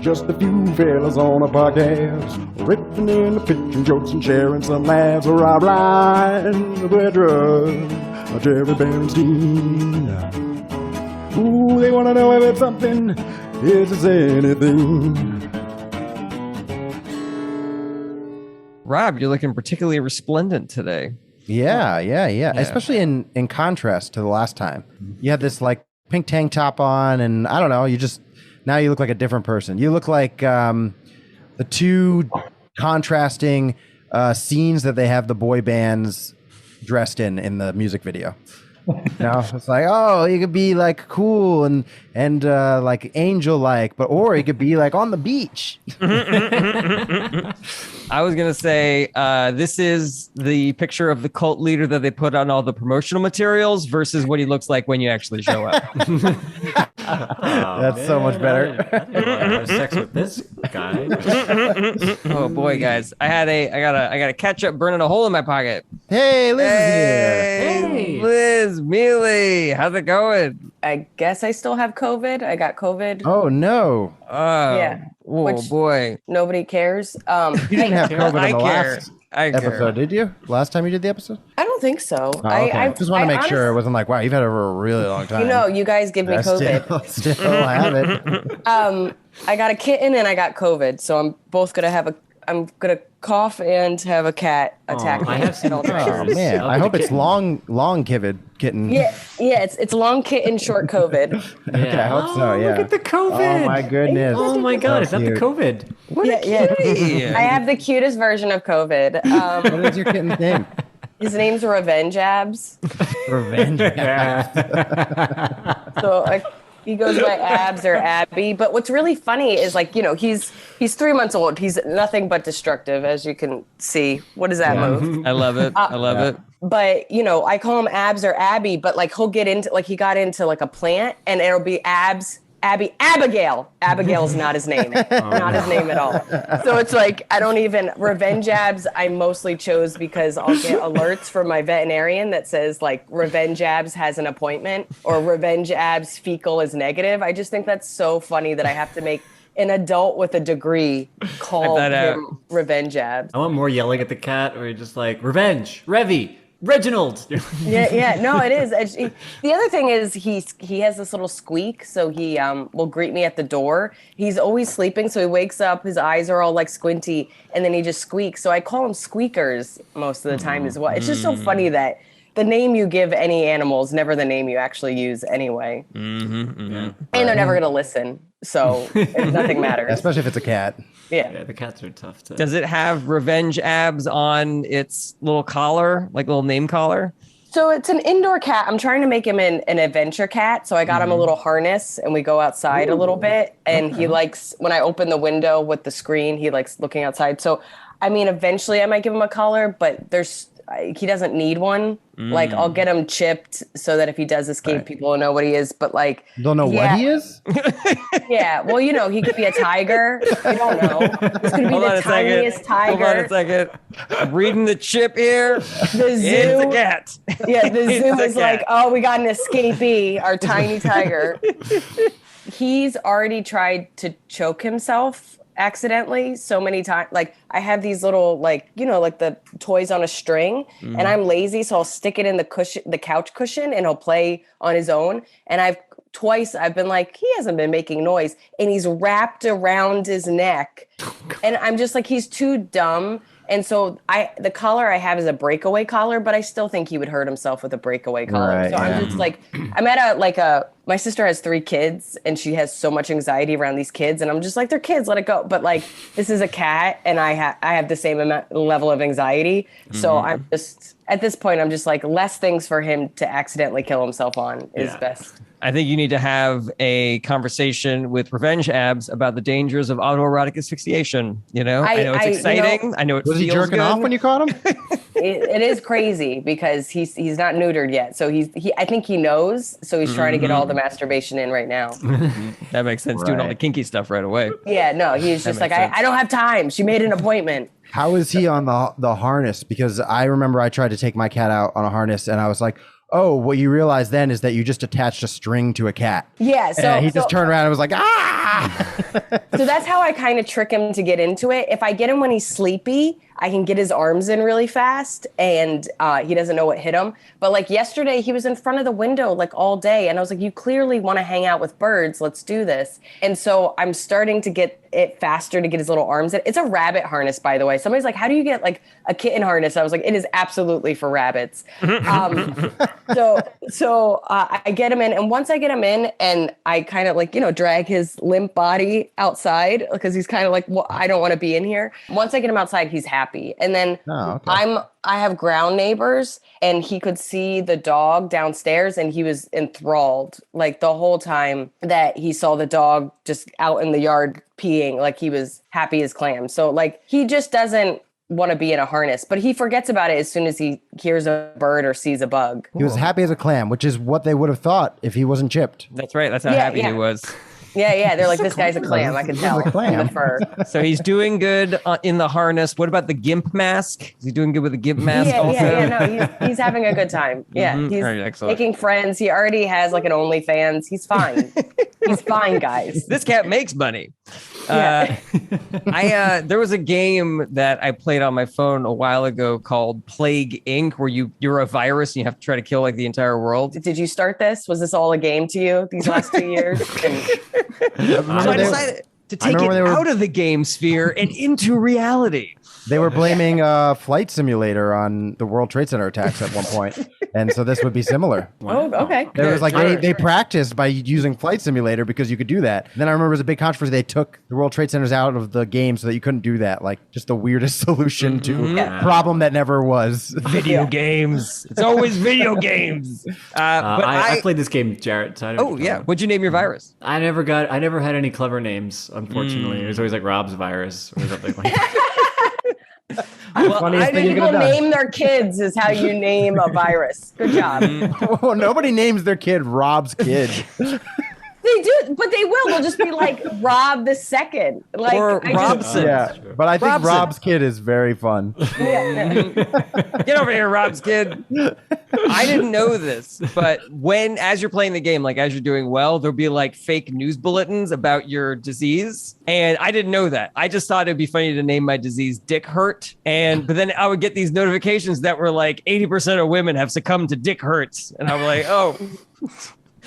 Just a few fellas on a podcast, ripping in the pitching jokes and sharing some laughs. Rob Ryan, Pedro, Jerry Bernstein. Ooh, they want to know if it's something, if it's anything. Rob, you're looking particularly resplendent today. Yeah. Especially in contrast to the last time. You had this like pink tank top on, and I don't know, now you look like a different person. You look like the two contrasting scenes that they have the boy bands dressed in the music video. It's like, oh, you could be like cool and like angel like, or you could be like on the beach. I was gonna say this is the picture of the cult leader that they put on all the promotional materials versus what he looks like when you actually show up. That's so much better. I didn't want to have sex with this guy. Oh boy, guys, I got a ketchup burning a hole in my pocket. Hey, Liz is here. Hey. Liz, Miele, how's it going? I guess I still have COVID. I got COVID. Oh no. Yeah. Oh Which- boy. Nobody cares. You didn't have COVID I in the care. last I care. episode, did you? Last time you did the episode? I don't think so. Oh, okay. I just want to make sure it wasn't like, wow, you've had it for a really long time. You know, you guys give me COVID. Still have it. I got a kitten and I got COVID, so I'm both gonna I'm gonna cough and have a cat attack me. I have seen at all pictures. times. Oh man, I hope it's long kitten. Yeah, it's long kitten, short COVID. Okay, I hope so. Yeah. Look at the COVID. Oh my goodness. Oh my God, is that the cute. COVID? Yeah. I have the cutest version of COVID. What is your kitten's name? His name's Revenge Abs. Revenge. So he goes by Abs or Abby. But what's really funny is he's 3 months old. He's nothing but destructive, as you can see. What does that move? I love it. I love it. But I call him Abs or Abby. But he'll get into he got into a plant, and it'll be Abs. Abigail. Abigail's not his name. Not his name at all. So it's I don't even, Revenge Abs I mostly chose because I'll get alerts from my veterinarian that says Revenge Abs has an appointment or Revenge Abs fecal is negative. I just think that's so funny that I have to make an adult with a degree call him Revenge Abs. I want more yelling at the cat, or you're just like, revenge, Revy, Reginald. Yeah, no, it is. The other thing is he has this little squeak, so he will greet me at the door. He's always sleeping, so he wakes up, his eyes are all squinty, and then he just squeaks. So I call him Squeakers most of the time as well. It's just so funny that the name you give any animal is never the name you actually use anyway. And they're never going to listen, so nothing matters. Especially if it's a cat. Yeah, the cats are tough to... Does it have Revenge Abs on its little collar, little name collar? So it's an indoor cat. I'm trying to make him an adventure cat. So I got him a little harness and we go outside a little bit. And he likes, when I open the window with the screen, he likes looking outside. So, eventually I might give him a collar, but he doesn't need one. I'll get him chipped so that if he does escape, people will know what he is. But don't know what he is? Yeah. Well, he could be a tiger. You don't know. This could be the tiniest tiger. Hold on a second. I'm reading the chip here. The zoo. It's a cat. Yeah, the zoo is we got an escapee, our tiny tiger. He's already tried to choke himself accidentally so many times. I have these little the toys on a string, and I'm lazy, so I'll stick it in the couch cushion, and he'll play on his own. And I've been he hasn't been making noise, and he's wrapped around his neck, and I'm just he's too dumb. And so the collar I have is a breakaway collar, but I still think he would hurt himself with a breakaway collar. Right, so I'm just I'm at my sister has 3 kids and she has so much anxiety around these kids. And I'm just they're kids, let it go. But this is a cat and I have the same level of anxiety. So I'm just, at this point, I'm just less things for him to accidentally kill himself on is best. I think you need to have a conversation with Revenge Abs about the dangers of autoerotic asphyxiation. I know it's exciting. I know it was feels he jerking good. off when you caught him? It is crazy because he's not neutered yet. So I think he knows. So he's trying to get all the masturbation in right now. That makes sense. Doing all the kinky stuff right away. Yeah, no, he's just I don't have time. She made an appointment. How is he on the harness? Because I remember I tried to take my cat out on a harness and I was like, Oh, what you realize then is that you just attached a string to a cat. Yeah. So And he just turned around and was like, ah! So that's how I kind of trick him to get into it. If I get him when he's sleepy, I can get his arms in really fast and he doesn't know what hit him. But like yesterday, he was in front of the window like all day. And I was like, you clearly want to hang out with birds. Let's do this. And so I'm starting to get it faster to get his little arms in. It's a rabbit harness, by the way. Somebody's like, how do you get like a kitten harness? I was like, it is absolutely for rabbits. So I get him in. And once I get him in and I kind of like, drag his limp body outside because he's kind of like, well, I don't want to be in here. Once I get him outside, he's happy. And then I have ground neighbors and he could see the dog downstairs and he was enthralled like the whole time that he saw the dog just out in the yard peeing, like he was happy as clams. So like he just doesn't want to be in a harness, but he forgets about it as soon as he hears a bird or sees a bug. He was happy as a clam, which is what they would have thought if he wasn't chipped. That's right. That's how happy he was. Yeah. They're like, this guy's a clam. I can tell from the fur. So he's doing good in the harness. What about the gimp mask? Is he doing good with the gimp mask also? No, he's having a good time. Yeah, he's making friends. He already has like an OnlyFans. He's fine. He's fine, guys. This cat makes money. Yeah. There was a game that I played on my phone a while ago called Plague Inc., where you're a virus and you have to try to kill like the entire world. Did you start this? Was this all a game to you these last 2 years? So I decided to take it out of the game sphere and into reality. They were blaming Flight Simulator on the World Trade Center attacks at one point. And so this would be similar. Wow. Oh, okay. There was like they practiced by using Flight Simulator because you could do that. And then I remember it was a big controversy. They took the World Trade Centers out of the game so that you couldn't do that. Like just the weirdest solution to a problem that never was. Video games. It's always video games. But I played this game, Jarret. So What'd you name your virus? I never had any clever names, unfortunately. It was always like Rob's virus or something like that. People name their kids is how you name a virus. Good job. Well, nobody names their kid Rob's kid. They do, but they will. They'll just be like Rob the Second, like or Robson. Yeah, but I think Rob's kid is very fun. Get over here, Rob's kid. I didn't know this, but as you're playing the game, like as you're doing well, there'll be like fake news bulletins about your disease, and I didn't know that. I just thought it'd be funny to name my disease Dick Hurt, but then I would get these notifications that were like 80% of women have succumbed to Dick Hurts, and I'm like, oh.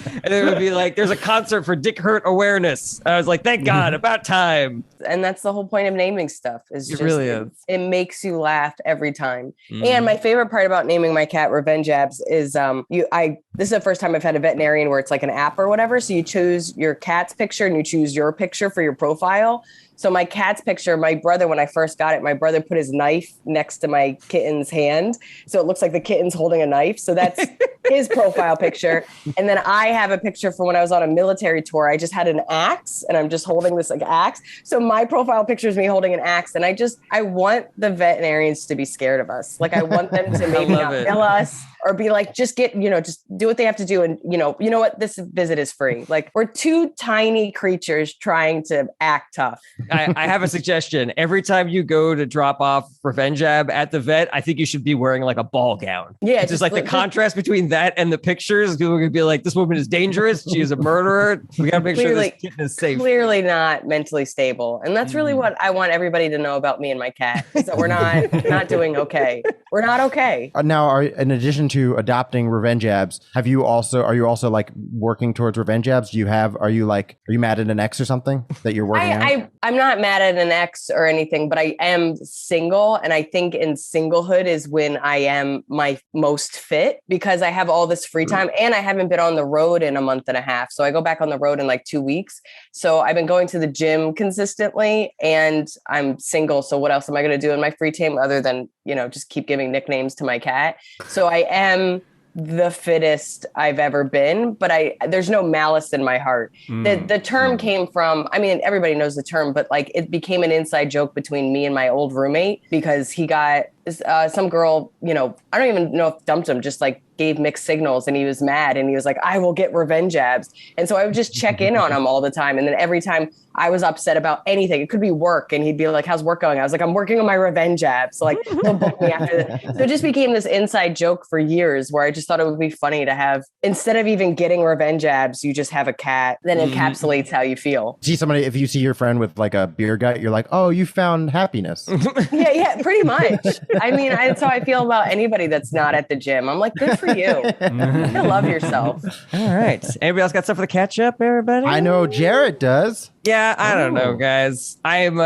And then it would be like, there's a concert for Dick Hurt awareness. I was like, thank God, about time. And that's the whole point of naming stuff. It really is. It makes you laugh every time. And my favorite part about naming my cat Revenge Abs is this is the first time I've had a veterinarian where it's like an app or whatever. So you choose your cat's picture and you choose your picture for your profile. So my cat's picture, my brother, when I first got it, my brother put his knife next to my kitten's hand. So it looks like the kitten's holding a knife. So that's his profile picture. And then I have a picture from when I was on a military tour. I just had an axe and I'm just holding this like axe. So my profile picture is me holding an axe. And I want the veterinarians to be scared of us. Like I want them to maybe not kill us or be like, just do what they have to do. And you know what? This visit is free. Like we're two tiny creatures trying to act tough. I have a suggestion. Every time you go to drop off Revenge Ab at the vet, I think you should be wearing like a ball gown. Yeah. It's just like the contrast between that and the pictures. People are going to be like, this woman is dangerous. She is a murderer. We got to make sure this kitten is safe. Clearly not mentally stable. And that's really what I want everybody to know about me and my cat is that we're not doing okay. We're not okay. Now, in addition to adopting Revenge Abs, are you also like working towards Revenge Abs? Are you mad at an ex or something that you're working on? I'm not mad at an ex or anything, but I am single. And I think in singlehood is when I am my most fit because I have all this free time and I haven't been on the road in a month and a half. So I go back on the road in like 2 weeks. So I've been going to the gym consistently and I'm single. So what else am I going to do in my free time other than, just keep giving nicknames to my cat? So I am the fittest I've ever been, but there's no malice in my heart. The term came from, everybody knows the term, but like it became an inside joke between me and my old roommate because he got some girl, I don't even know if dumped him, just like gave mixed signals, and he was mad, and he was like, I will get revenge abs. And so I would just check in on him all the time. And then every time I was upset about anything, it could be work, and he'd be like, how's work going? I was like, I'm working on my revenge abs. So like, he'll book me after that. So it just became this inside joke for years, where I just thought it would be funny to have, instead of even getting revenge abs, you just have a cat that encapsulates how you feel. See somebody, if you see your friend with like a beer gut, you're like, oh, you found happiness. Yeah, pretty much. I mean, that's how I feel about anybody that's not at the gym. I'm like, good for you. You love yourself. All right. Anybody else got stuff for the catch up, everybody? I know Jarret does. Yeah, I don't know, guys. I am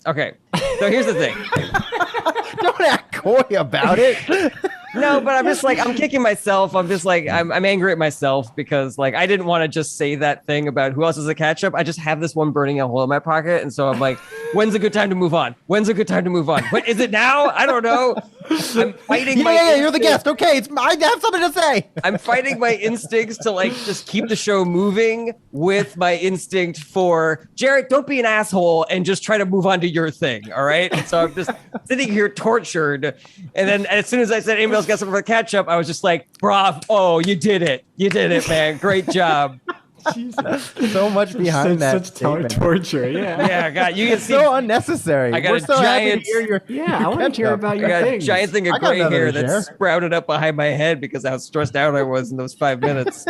okay. So here's the thing. Don't act coy about it. No, but I'm just like, I'm kicking myself. I'm just like, I'm angry at myself because like I didn't want to just say that thing about who else is a catch up. I just have this one burning a hole in my pocket. And so I'm like, when's a good time to move on? When's a good time to move on? But is it now? I don't know. I'm fighting Yeah, you're the guest. Okay, I have something to say. I'm fighting my instincts to like just keep the show moving with my instinct for Jarret, don't be an asshole and just try to move on to your thing. All right. And so I'm just sitting here tortured. And then as soon as I said anybody else got something for the catch up, I was just like, bravo. Oh, you did it. You did it, man. Great job. Jesus. So much behind that. Such torture. Yeah. Yeah, God, you can see so unnecessary. I got We're a so happy giant. to hear your Yeah, I want to hear about your I got a things. giant thing of I got gray another hair to that share. sprouted up behind my head because how stressed out I was in those 5 minutes.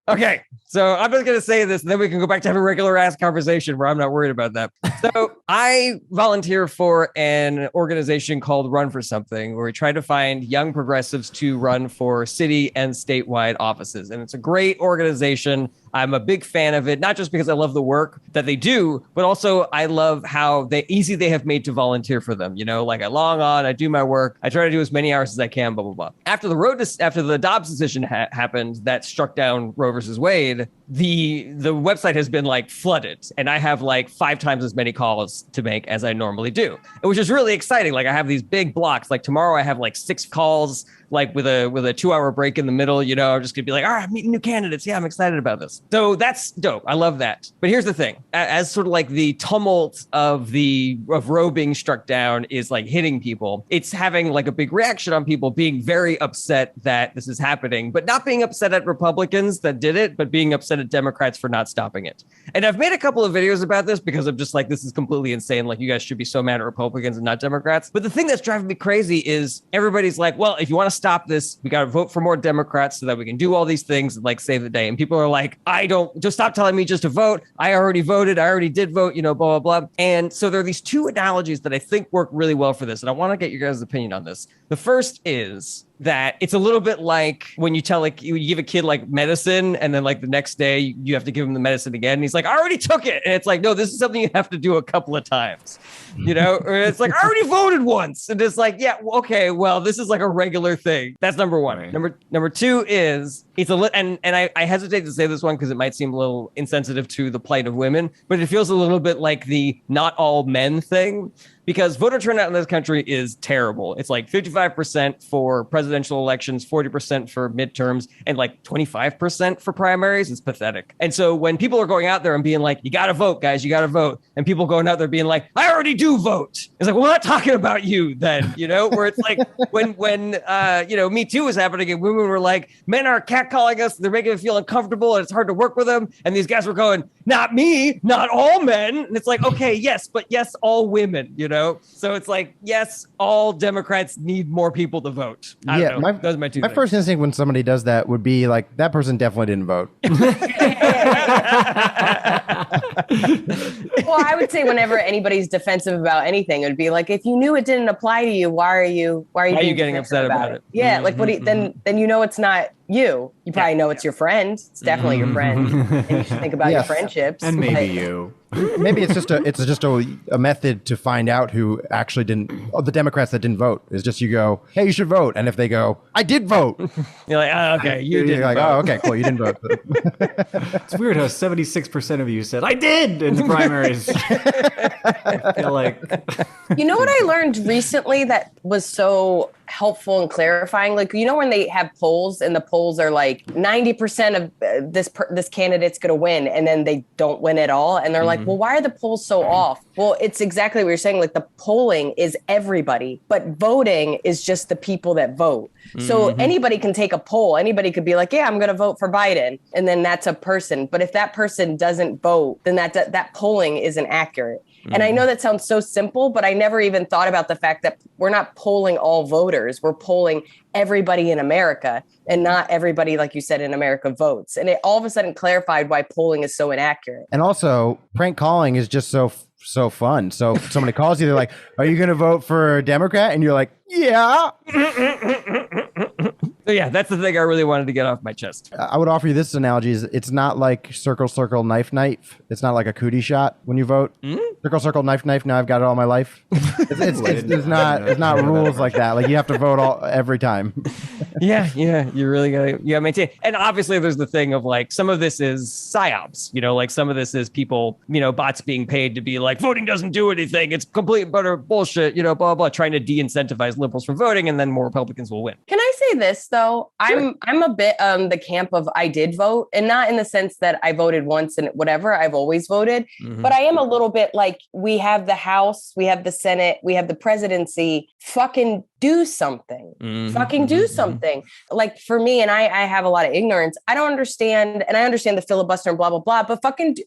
Okay, so I'm just going to say this, and then we can go back to having a regular ass conversation where I'm not worried about that. So I volunteer for an organization called Run for Something, where we try to find young progressives to run for city and statewide offices. And it's a great organization. I'm a big fan of it, not just because I love the work that they do, but also I love how easy they have made to volunteer for them. Like I log on, I do my work, I try to do as many hours as I can, blah, blah, blah. After the Dobbs decision happened that struck down Roe versus Wade, the website has been like flooded, and I have like 5 times as many calls to make as I normally do, which is really exciting. Like I have these big blocks. Like tomorrow I have like 6 calls, like with a 2-hour break in the middle. I'm just gonna be like, all right, I'm meeting new candidates. Yeah, I'm excited about this. So that's dope. I love that. But here's the thing: as sort of like the tumult of Roe being struck down is like hitting people, it's having like a big reaction on people being very upset that this is happening, but not being upset at Republicans that did it, but being upset at Democrats for not stopping it. And I've made a couple of videos about this because I'm just like, this is completely insane. Like you guys should be so mad at Republicans and not Democrats. But the thing that's driving me crazy is everybody's like, well, if you want to stop this, we got to vote for more Democrats so that we can do all these things and like save the day. And people are like, just stop telling me just to vote. I already voted. I already did vote, blah, blah, blah. And so there are these 2 analogies that I think work really well for this. And I want to get your guys' opinion on this. The first is that it's a little bit like when you tell you give a kid like medicine, and then like the next day you have to give him the medicine again. And he's like, I already took it. And it's like, no, this is something you have to do a couple of times, or it's like, I already voted once. And it's like, yeah, okay, well, this is like a regular thing. That's number one. Right. Number 2 is and I hesitate to say this one because it might seem a little insensitive to the plight of women, but it feels a little bit like the not all men thing. Because voter turnout in this country is terrible. It's like 55% for presidential elections, 40% for midterms, and like 25% for primaries. It's pathetic. And so when people are going out there and being like, you got to vote, guys, you got to vote. And people going out there being like, I already do vote. It's like, well, we're not talking about you then, where it's like when Me Too was happening and women were like, men are catcalling us. They're making us feel uncomfortable and it's hard to work with them. And these guys were going, not me, not all men. And it's like, okay, yes, but yes, all women, So it's like, yes, all Democrats need more people to vote. I don't know. Those are my 2 My things. first instinct when somebody does that would be like, that person definitely didn't vote. Well, I would say whenever anybody's defensive about anything, it would be like, if you knew it didn't apply to you, why are you getting upset about it? Yeah, like then it's not you. You probably know it's your friend. It's definitely your friend. And you should think about your friendships. And maybe you. Maybe it's just a method to find out who actually didn't. The Democrats that didn't vote is just you go, hey, you should vote, and if they go, I did vote, you're like, oh, okay, you did. You're like, oh, okay, cool, you didn't vote. It's weird how 76% of you said I did in the primaries. I feel like You know what I learned recently that was so helpful and clarifying? Like, you know, when they have polls and the polls are like 90% of this candidate's going to win, and then they don't win at all. And they're like, well, why are the polls so off? Well, it's exactly what you're saying. Like, the polling is everybody, but voting is just the people that vote. So anybody can take a poll. Anybody could be like, yeah, I'm going to vote for Biden. And then that's a person. But if that person doesn't vote, then that polling isn't accurate. And I know that sounds so simple, but I never even thought about the fact that we're not polling all voters. We're polling everybody in America, and not everybody, like you said, in America votes. And it all of a sudden clarified why polling is so inaccurate. And also, prank calling is just so fun. So somebody calls you, they're like, are you going to vote for a Democrat? And you're like, yeah. So yeah, that's the thing I really wanted to get off my chest. I would offer you this analogy: is it's not like circle, circle, knife, knife. It's not like a cootie shot when you vote. Circle, circle, knife, knife. Now I've got it all my life. It's not rules like that. Like, you have to vote every time. Yeah, you really gotta maintain. And obviously, there's the thing of like, some of this is psyops. You know, like some of this is people, you know, bots being paid to be like, voting doesn't do anything. It's complete butter bullshit. You know, blah blah, trying to de-incentivize liberals from voting, and then more Republicans will win. Can I say this though? Sure. I'm a bit the camp of I did vote, and not in the sense that I voted once and whatever. I've always voted, but I am a little bit like, we have the House, we have the Senate, we have the presidency. Fucking do something. Fucking do something. Like, for me, and I have a lot of ignorance. I don't understand, and I understand the filibuster and blah blah blah. But fucking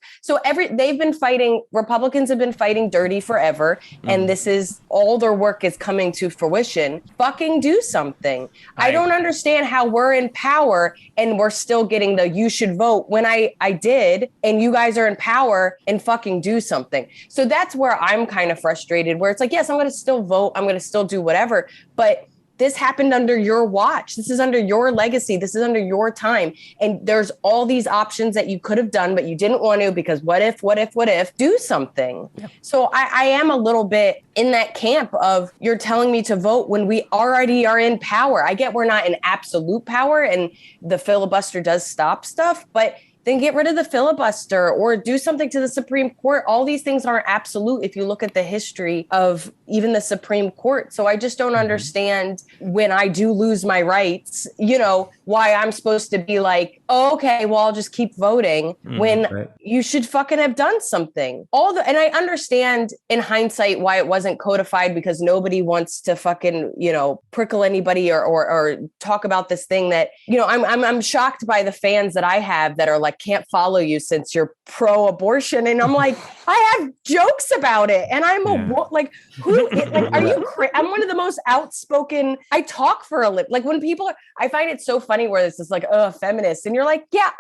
they've been fighting. Republicans have been fighting dirty forever, and this is all their work is coming to fruition. Fucking do something. I don't understand how we're in power and we're still getting the you should vote when I did, and you guys are in power, and fucking do something. So that's where I'm kind of frustrated, where it's like, yes, I'm going to still vote. I'm going to still do whatever. But this happened under your watch. This is under your legacy. This is under your time. And there's all these options that you could have done, but you didn't want to, because what if, do something. Yeah. So I am a little bit in that camp of, you're telling me to vote when we already are in power. I get we're not in absolute power, and the filibuster does stop stuff, but then get rid of the filibuster or do something to the Supreme Court. All these things aren't absolute if you look at the history of even the Supreme Court. So I just don't understand, when I do lose my rights, you know, why I'm supposed to be like, oh, okay, well, I'll just keep voting when you should fucking have done something. And I understand in hindsight why it wasn't codified, because nobody wants to fucking, you know, prickle anybody or talk about this thing that, you know, I'm shocked by the fans that I have that are like, can't follow you since you're pro-abortion, and I'm like, I have jokes about it, and I'm like, who? Like, are you? I'm one of the most outspoken. I talk for a living. Like, when people, I find it so funny where this is like, feminist, and you're like, yeah,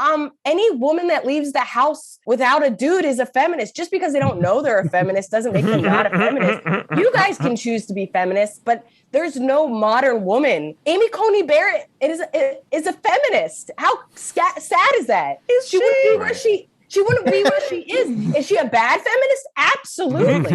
any woman that leaves the house without a dude is a feminist. Just because they don't know they're a feminist doesn't make them not a feminist. You guys can choose to be feminists, but there's no modern woman. Amy Coney Barrett is a feminist. How sad is that? She wouldn't be where she wouldn't be where she is. Is she a bad feminist? Absolutely.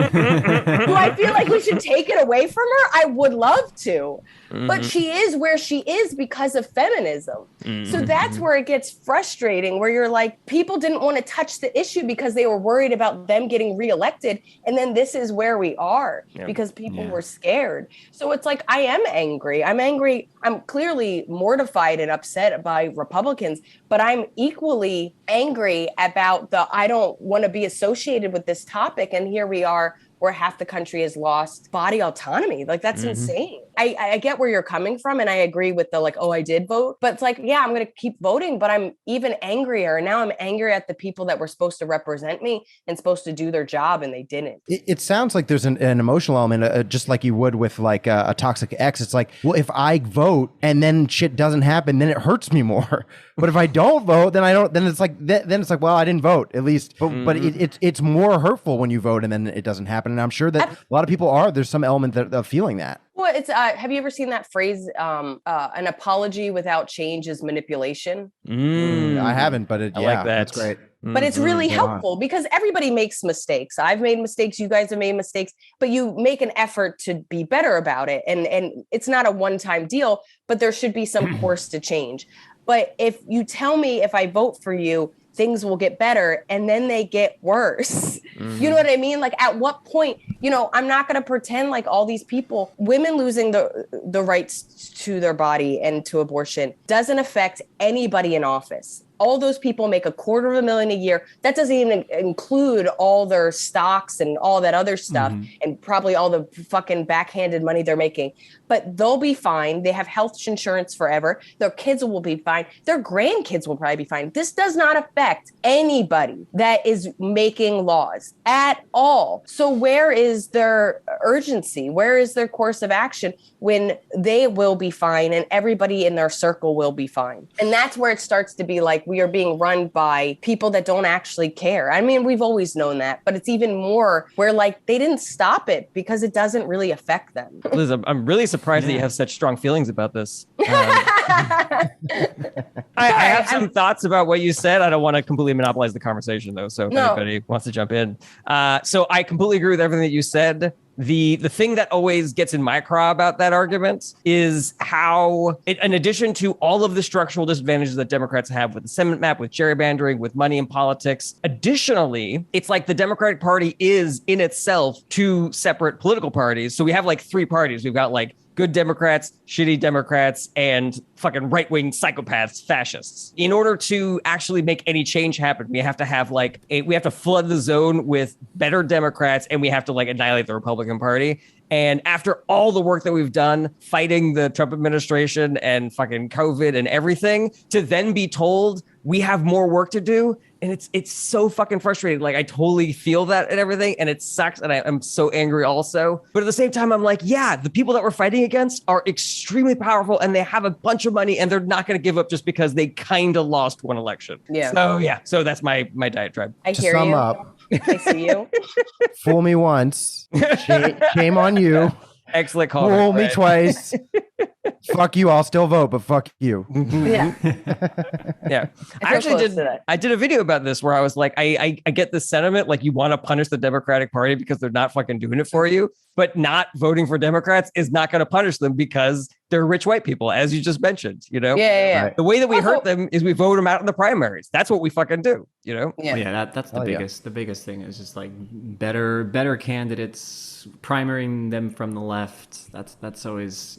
Do I feel like we should take it away from her? I would love to. But she is where she is because of feminism. So that's where it gets frustrating, where you're like, people didn't want to touch the issue because they were worried about them getting reelected. And then this is where we are because people were scared. So it's like, I am angry. I'm angry. I'm clearly mortified and upset by Republicans, but I'm equally angry about I don't want to be associated with this topic. And here we are, where half the country has lost body autonomy. Like, that's insane. I get where you're coming from, and I agree with the like, oh, I did vote. But it's like, yeah, I'm going to keep voting, but I'm even angrier. And now I'm angry at the people that were supposed to represent me and supposed to do their job, and they didn't. It sounds like there's an emotional element, just like you would with like a toxic ex. It's like, well, if I vote and then shit doesn't happen, then it hurts me more. But if I don't vote, then I don't. Then it's like, well, I didn't vote at least. But it's more hurtful when you vote and then it doesn't happen. And I'm sure that a lot of people there's some element of feeling that. Well, it's have you ever seen that phrase? An apology without change is manipulation. I haven't, but I like that. That's great. But it's really helpful because everybody makes mistakes. I've made mistakes. You guys have made mistakes, but you make an effort to be better about it. And it's not a one-time deal, but there should be some course to change. But if you tell me if I vote for you, things will get better, and then they get worse. You know what I mean? Like, at what point, I'm not going to pretend like all these people, women losing the rights to their body and to abortion doesn't affect anybody in office. All those people make $250,000 a year. That doesn't even include all their stocks and all that other stuff, and probably all the fucking backhanded money they're making. But they'll be fine. They have health insurance forever. Their kids will be fine. Their grandkids will probably be fine. This does not affect anybody that is making laws at all. So where is their urgency? Where is their course of action when they will be fine and everybody in their circle will be fine? And that's where it starts to be like, we are being run by people that don't actually care. I mean, we've always known that, but it's even more where like they didn't stop it because it doesn't really affect them. Liz, I'm really surprised that you have such strong feelings about this. I have some thoughts about what you said. I don't want to completely monopolize the conversation, though. So if anybody wants to jump in. So I completely agree with everything that you said. The thing that always gets in my craw about that argument is how, in addition to all of the structural disadvantages that Democrats have with the Senate map, with gerrymandering, with money in politics, additionally, it's like the Democratic Party is in itself two separate political parties. So we have like three parties. We've got like good Democrats, shitty Democrats, and fucking right-wing psychopaths, fascists. In order to actually make any change happen, we have to have we have to flood the zone with better Democrats, and we have to like annihilate the Republican Party. And after all the work that we've done fighting the Trump administration and fucking COVID and everything, to then be told we have more work to do. And it's so fucking frustrating. Like, I totally feel that and everything. And it sucks. And I'm so angry also. But at the same time, I'm like, yeah, the people that we're fighting against are extremely powerful and they have a bunch of money and they're not going to give up just because they kind of lost one election. Yeah. So that's my diatribe. I hear sum you. up, I see you. Fool me once, shame on you. Excellent call. Fool me twice. Fuck you, I'll still vote, but fuck you. Yeah. Yeah. I did a video about this where I was like, I get the sentiment, like you want to punish the Democratic Party because they're not fucking doing it for you, but not voting for Democrats is not going to punish them because they're rich white people, as you just mentioned, Yeah. Right. The way that we hurt them is we vote them out in the primaries. That's what we fucking do, Yeah. Well, yeah, that's the biggest. The biggest thing is just like better candidates, primarying them from the left. That's always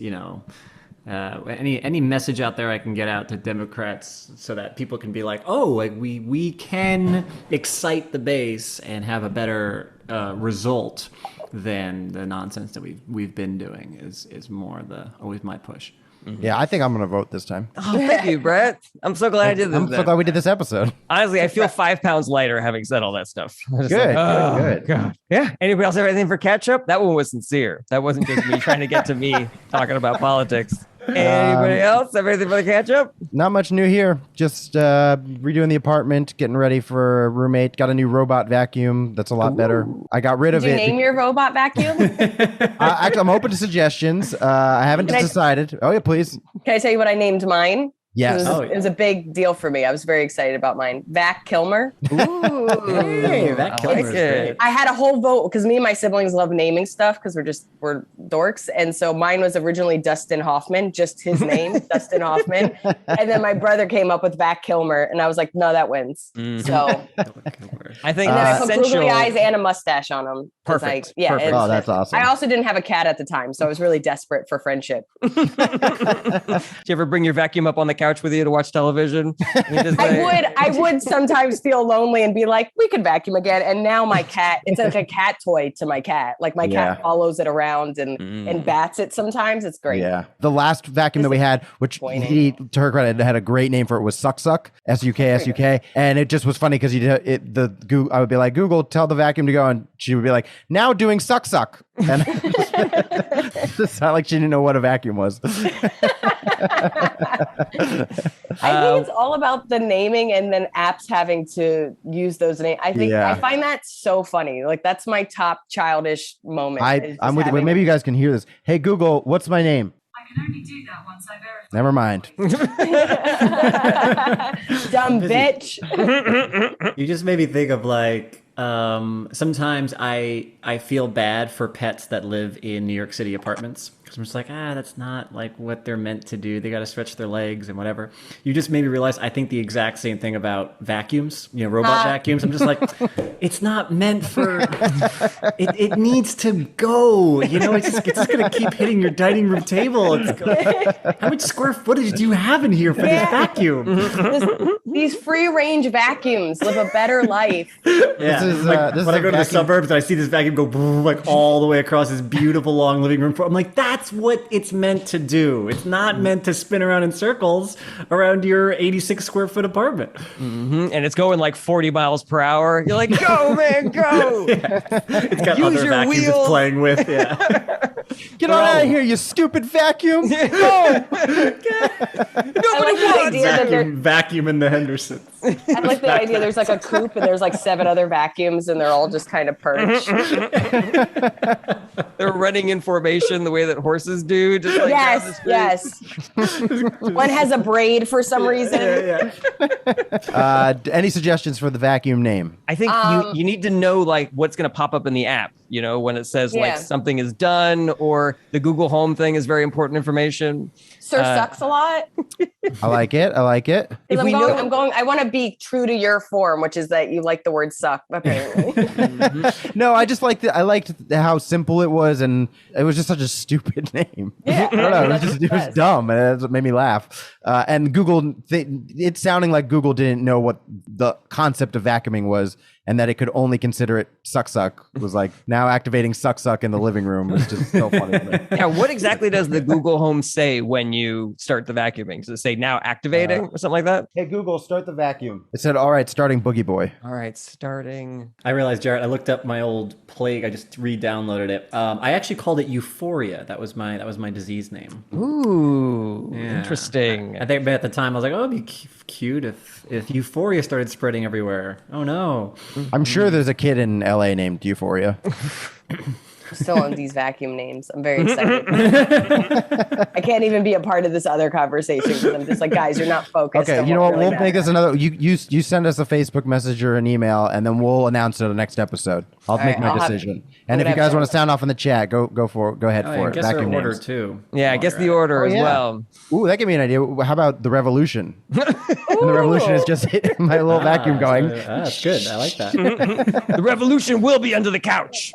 any message out there I can get out to Democrats so that people can be like, oh, like we can excite the base and have a better result than the nonsense that we've been doing is more always my push. Yeah, I think I'm going to vote this time. Oh, thank you, Brett. I'm so glad I did this. I'm so glad we did this episode. Honestly, I feel 5 pounds lighter having said all that stuff. Good, good. good. God. Yeah. Anybody else have anything for catch up? That one was sincere. That wasn't just me trying to get to me talking about politics. Anybody else have anything for the catch up? Not much new here. Just redoing the apartment, getting ready for a roommate. Got a new robot vacuum that's a lot better. I got rid of it. Did you name your robot vacuum? Actually, I'm open to suggestions. I haven't decided. Oh, yeah, please. Can I tell you what I named mine? Yes. It was a big deal for me. I was very excited about mine. Vac Kilmer. Ooh. Hey, that I like Kilmer's it. great. I had a whole vote because me and my siblings love naming stuff because we're dorks. And so mine was originally Dustin Hoffman, just his name, Dustin Hoffman. And then my brother came up with Vac Kilmer. And I was like, no, that wins. So I think and then I put essential. googly eyes and a mustache on him. Perfect. Perfect. Oh, that's awesome. I also didn't have a cat at the time. So I was really desperate for friendship. Do you ever bring your vacuum up on the couch with you to watch television? I would sometimes feel lonely and be like, we could vacuum again. And now my cat, it's like a cat toy to my cat. Like my cat follows it around and bats it sometimes. It's great. Yeah. The last vacuum that we had, which he, to her credit, had a great name for it, was Suck Suck, SUK. And it just was funny because I would be like, Google, tell the vacuum to go. And she would be like, now doing Suck Suck. And it sounded like she didn't know what a vacuum was. I think it's all about the naming and then apps having to use those names. I find that so funny. Like that's my top childish moment. I'm with you. Maybe you guys can hear this. Hey, Google, what's my name? I can only do that once I verify. Never mind. Dumb bitch. You just made me think of like sometimes I feel bad for pets that live in New York City apartments Because I'm just like, that's not like what they're meant to do. They got to stretch their legs and whatever. You just made me realize I think the exact same thing about vacuums, robot vacuums. I'm just like, it's not meant for, it needs to go, it's just going to keep hitting your dining room table. How much square footage do you have in here for this vacuum? These free range vacuums live a better life. Yeah. When I go to the suburbs and I see this vacuum go like all the way across this beautiful long living room, I'm like, that's what it's meant to do. It's not meant to spin around in circles around your 86 square foot apartment. Mm-hmm. And it's going like 40 miles per hour. You're like, go, man, go. It's got other vacuums it's playing with. Yeah. Get on out of here, you stupid vacuum. I like the idea that vacuum in the Hendersons. I like the idea there's like a coop and there's like 7 other vacuums and they're all just kind of perched. They're running in formation the way that horses do. Just like yes. One has a braid for some reason. Any suggestions for the vacuum name? I think you need to know like what's going to pop up in the app, when it says like something is done, or the Google Home thing is very important information. Sir sucks a lot. I like it. If I want to be true to your form, which is that you like the word suck, apparently. No, I just liked it. I liked how simple it was, and it was just such a stupid name. Yeah, I don't know. It was dumb, and it made me laugh. And Google, it's sounding like Google didn't know what the concept of vacuuming was, and that it could only consider it suck. Was like now activating suck in the living room was just so funny to me. Yeah, what exactly does the Google Home say when you start the vacuuming? Does it say now activating or something like that? Hey Google, start the vacuum. It said, all right, starting Boogie Boy. All right, starting. I realized, Jarret, I looked up my old plague. I just re-downloaded it. I actually called it Euphoria. That was my disease name. Ooh, interesting. I think at the time I was like, oh, it'd be cute if Euphoria started spreading everywhere. Oh no. I'm sure there's a kid in LA named Euphoria. Still on these vacuum names. I'm very excited. I can't even be a part of this other conversation because I'm just like, guys, you're not focused. Okay, you know what? We'll make this another. You send us a Facebook message or an email, and then we'll announce it in the next episode. I'll make my decision. And if you guys want to sound off in the chat, go ahead for it. Guess vacuum order names. too. Yeah, I guess the order as well. Ooh, that gave me an idea. How about the Revolution? And the Revolution is just my little vacuum going. That's good. I like that. The revolution will be under the couch.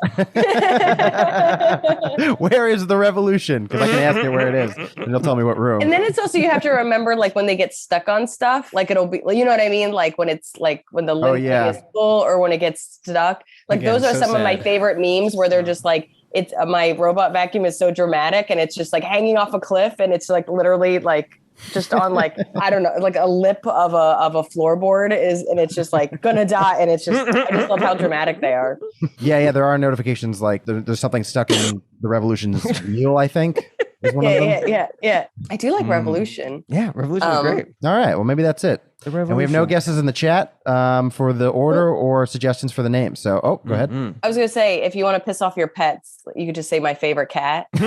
Where is the Revolution? Because I can ask it where it is, and they'll tell me what room. And then it's also, you have to remember, like, when they get stuck on stuff, like, it'll be, you know what I mean? Like, when it's, like, when the lid is full or when it gets stuck. Like, Again, those are so some of my favorite memes where they're just like, it's my robot vacuum is so dramatic and it's just like hanging off a cliff and it's like literally like just on like, I don't know, like a lip of a floorboard and it's just like gonna die. And it's just, I just love how dramatic they are. Yeah. There are notifications like there's something stuck in the Revolution's wheel, I think. Yeah. I do like Revolution. Yeah, Revolution is great. All right. Well, maybe that's it. And we have no guesses in the chat for the order or suggestions for the name. So, go ahead. I was going to say, if you want to piss off your pets, you could just say my favorite cat. I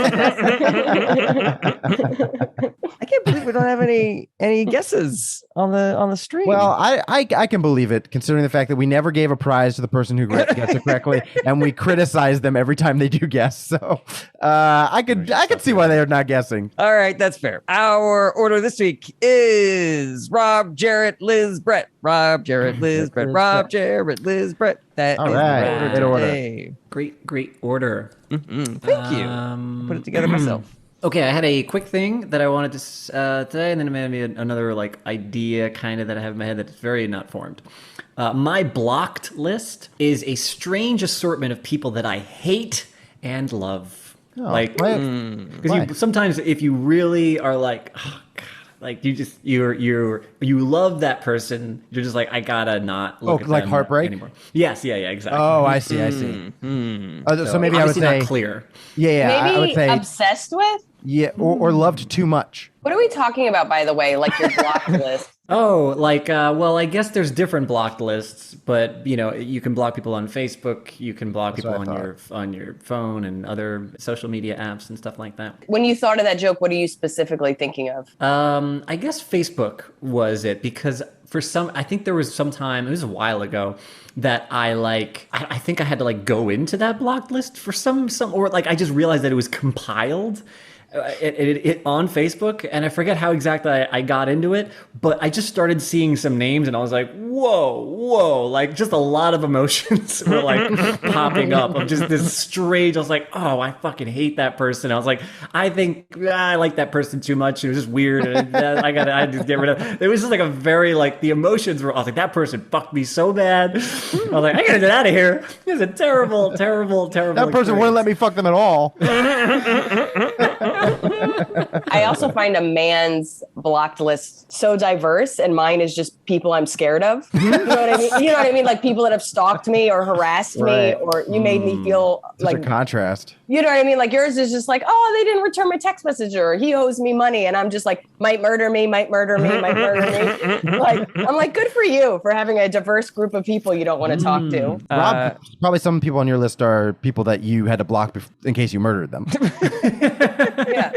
can't believe we don't have any guesses on the stream. Well, I can believe it, considering the fact that we never gave a prize to the person who gets it correctly, and we criticize them every time they do guess. So, I could see why they're not guessing. All right, that's fair. Our order this week is Rob, Jarret, Liz, Brett. Rob, Jarret, Liz, Brett. Rob, Jarret, Liz, Brett. That is the order today. Great order. Mm-hmm. Thank you. Put it together myself. Okay, I had a quick thing that I wanted to today, and then maybe another like idea kind of that I have in my head that's very not formed. My blocked list is a strange assortment of people that I hate and love. Because sometimes if you really are like, oh God, like you love that person, you're just like, I gotta not look at like them heartbreak anymore. Yes, yeah, exactly. Oh, I see. So maybe I would say not clear. Maybe I would say obsessed with. Yeah, or loved too much. What are we talking about, by the way? Like your blocked list? Oh, like, well, I guess there's different blocked lists, but you can block people on Facebook, you can block people on your phone and other social media apps and stuff like that. When you thought of that joke, what are you specifically thinking of? I guess Facebook was it, because I think there was some time, it was a while ago, that I think I had to like go into that blocked list for some, or like I just realized that it was compiled. it on Facebook, and I forget how exactly I got into it, but I just started seeing some names, and I was like, whoa, like just a lot of emotions were like popping up of just this strange. I was like, oh, I fucking hate that person. I was like, I think I like that person too much. It was just weird, and I had to get rid of. It was just like a very like the emotions were. I was like, that person fucked me so bad. I was like, I gotta get out of here. It was a terrible. That person wouldn't let me fuck them at all. I also find a man's blocked list so diverse, and mine is just people I'm scared of. You know what I mean? You know what I mean? Like people that have stalked me or harassed me, or you made me feel Such like a contrast. You know what I mean? Like yours is just like, oh, they didn't return my text message, or he owes me money, and I'm just like, might murder me. Like I'm like, good for you for having a diverse group of people you don't want to talk to. Rob, probably some people on your list are people that you had to block in case you murdered them. Yeah.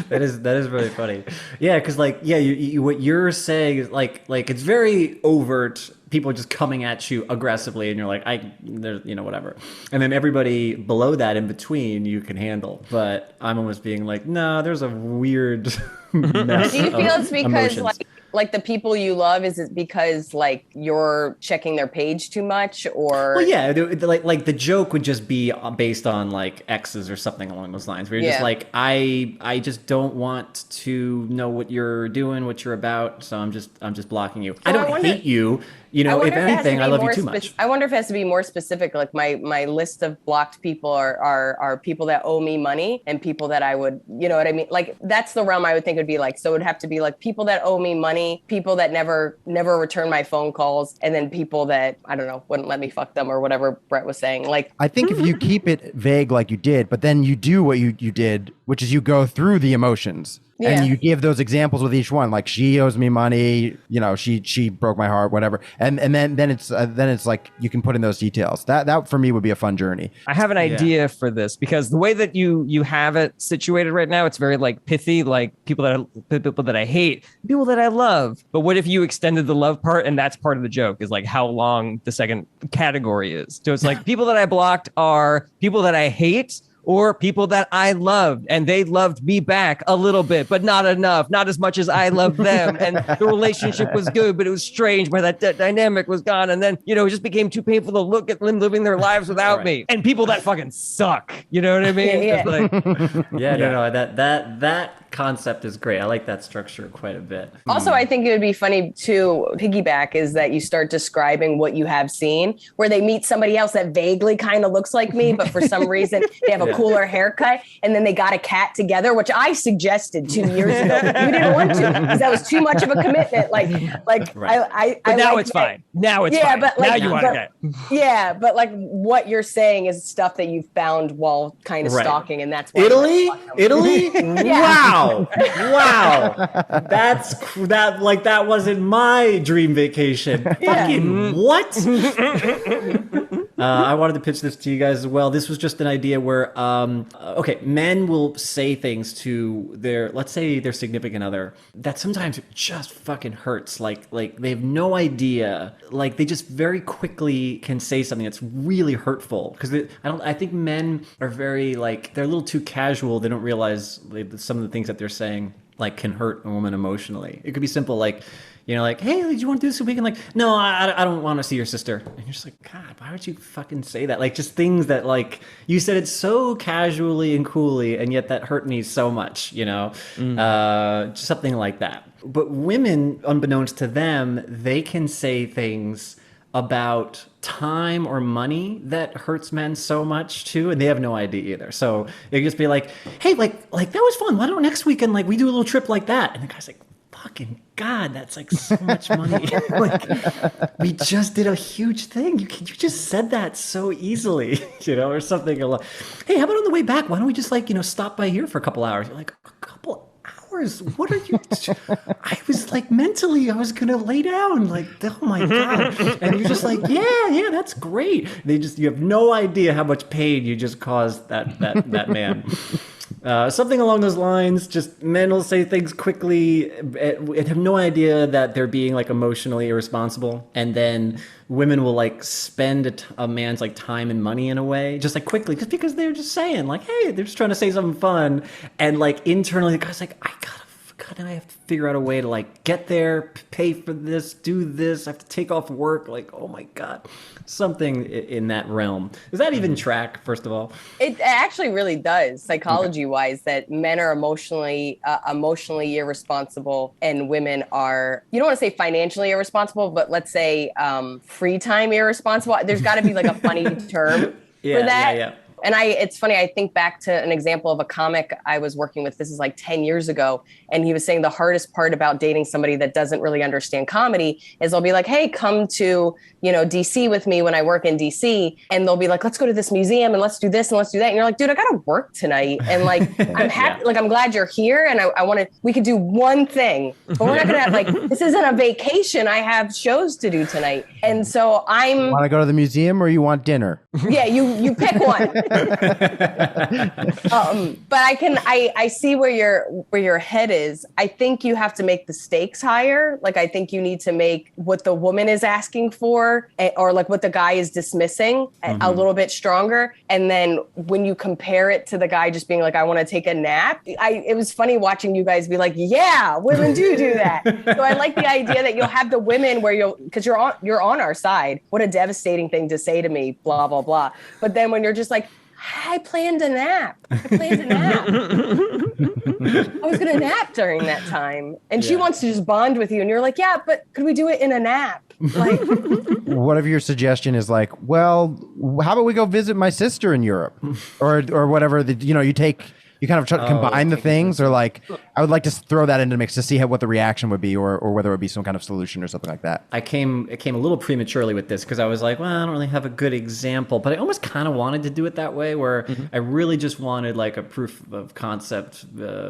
That is really funny. Yeah, because like you what you're saying is like it's very overt. People just coming at you aggressively, and you're like, there's whatever, and then everybody below that in between you can handle. But I'm almost being like, no, there's a weird mess. Do you feel it's because emotions. like the people you love, is it because like you're checking their page too much, or? Well, yeah, like the joke would just be based on like exes or something along those lines, where you're just like, I just don't want to know what you're doing, what you're about, so I'm just blocking you. I don't hate you. If anything, I love you too much. I wonder if it has to be more specific. Like my list of blocked people are people that owe me money and people that I would, you know what I mean? Like that's the realm I would think it would be like. So it would have to be like people that owe me money, people that never return my phone calls, and then people that, I don't know, wouldn't let me fuck them or whatever Brett was saying. Like I think if you keep it vague like you did, but then you do what you did, which is you go through the emotions. Yeah. And you give those examples with each one, like she owes me money, she broke my heart, whatever, and then it's like you can put in those details. That for me would be a fun journey. I have an idea for this, because the way that you have it situated right now, it's very like pithy, like people that I hate, people that I love. But what if you extended the love part, and that's part of the joke, is like how long the second category is. So it's like people that I blocked are people that I hate, or people that I loved and they loved me back a little bit, but not enough, not as much as I loved them. And the relationship was good, but it was strange where that dynamic was gone. And then, it just became too painful to look at them living their lives without me. And people that fucking suck. You know what I mean? Yeah. No, that concept is great. I like that structure quite a bit. Also, I think it would be funny to piggyback is that you start describing what you have seen, where they meet somebody else that vaguely kind of looks like me, but for some reason they have a cooler haircut, and then they got a cat together, which I suggested 2 years ago. You didn't want to, because that was too much of a commitment. Like right. But now it's fine. Now it's fine. But now you want to get. Yeah, but like what you're saying is stuff that you found while kind of stalking, and that's why Italy. Wow. That wasn't my dream vacation. Fucking what? I wanted to pitch this to you guys as well. This was just an idea where, men will say things to let's say their significant other that sometimes just fucking hurts. Like they have no idea. Like they just very quickly can say something that's really hurtful. Because I think men are very they're a little too casual. They don't realize some of the things that they're saying can hurt a woman emotionally. It could be simple, hey, do you want to do this weekend? Like, no, I don't want to see your sister. And you're just like, God, why would you fucking say that? Just things that you said it so casually and coolly, and yet that hurt me so much, just something like that. But women, unbeknownst to them, they can say things about time or money that hurts men so much too, and they have no idea either. So it could just be like, hey, like that was fun. Why don't next weekend we do a little trip like that? And the guy's like, fucking God, that's so much money. We just did a huge thing. You just said that so easily, or something. Hey, how about on the way back? Why don't we just stop by here for a couple hours? You're like, a couple hours? What are you? I was mentally, I was gonna lay down. Oh my God! And you're just like, yeah, that's great. You have no idea how much pain you just caused that man. Something along those lines. Just men will say things quickly and have no idea that they're being like emotionally irresponsible, and then women will like spend a man's like time and money in a way, just like quickly, just because they're just saying like, hey, they're just trying to say something fun, and like internally the guy's like, I have to figure out a way to like get there, pay for this, do this. I have to take off work. Like, oh my God, something in that realm. Does that even track? First of all, it actually really does, psychology wise, that men are emotionally irresponsible and women are, you don't want to say financially irresponsible, but let's say free time irresponsible. There's got to be like a funny term for that. Yeah. And it's funny, I think back to an example of a comic I was working with, this is like 10 years ago, and he was saying the hardest part about dating somebody that doesn't really understand comedy is they'll be like, hey, come to, DC with me when I work in DC, and they'll be like, let's go to this museum and let's do this and let's do that. And you're like, dude, I got to work tonight. And like, I'm happy, like, I'm glad you're here. And I want to, we could do one thing, but we're not going to have like, this isn't a vacation. I have shows to do tonight. And so Want to go to the museum or you want dinner? Yeah, you pick one. But I see where your head is. I think you have to make the stakes higher. Like, I think you need to make what the woman is asking for, or like what the guy is dismissing, a little bit stronger. And then when you compare it to the guy just being like, I want to take a nap, it was funny watching you guys be like, yeah, women do that. So I like the idea that you'll have the women where because you're on our side. What a devastating thing to say to me, blah blah blah. But then when you're just like, I planned a nap. I was going to nap during that time. And she wants to just bond with you. And you're like, yeah, but could we do it in a nap? Like, what if your suggestion is like, well, how about we go visit my sister in Europe or whatever, you kind of try to combine the things, or like, I would like to throw that into the mix to see what the reaction would be, or whether it would be some kind of solution or something like that. It came a little prematurely with this because I was like, well, I don't really have a good example, but I almost kind of wanted to do it that way, where I really just wanted like a proof of concept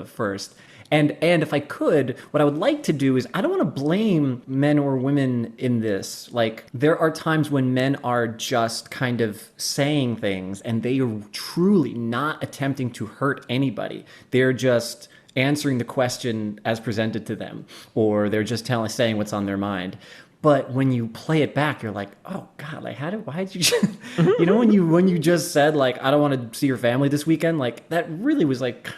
first. And if I could, what I would like to do is, I don't want to blame men or women in this. Like, there are times when men are just kind of saying things and they are truly not attempting to hurt anybody. They're just answering the question as presented to them, or they're just saying what's on their mind. But when you play it back, you're like, oh God, like why did you just, when you just said like, I don't want to see your family this weekend, like that really was like,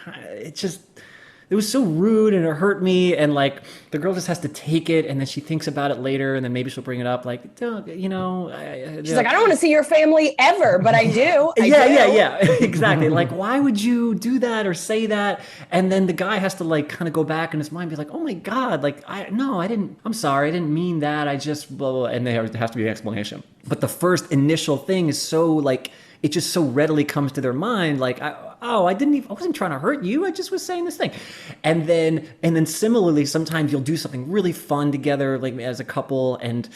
it was so rude and it hurt me, and like the girl just has to take it, and then she thinks about it later, and then maybe she'll bring it up like, she's like, I don't want to see your family ever, but I do. Yeah, exactly. Like, why would you do that or say that? And then the guy has to like kind of go back in his mind, be like, oh my God, like I'm sorry, I didn't mean that, I just blah, blah, and there has to be an explanation. But the first initial thing is so like, it just so readily comes to their mind, like, I wasn't trying to hurt you. I just was saying this thing. And then similarly, sometimes you'll do something really fun together, like as a couple, and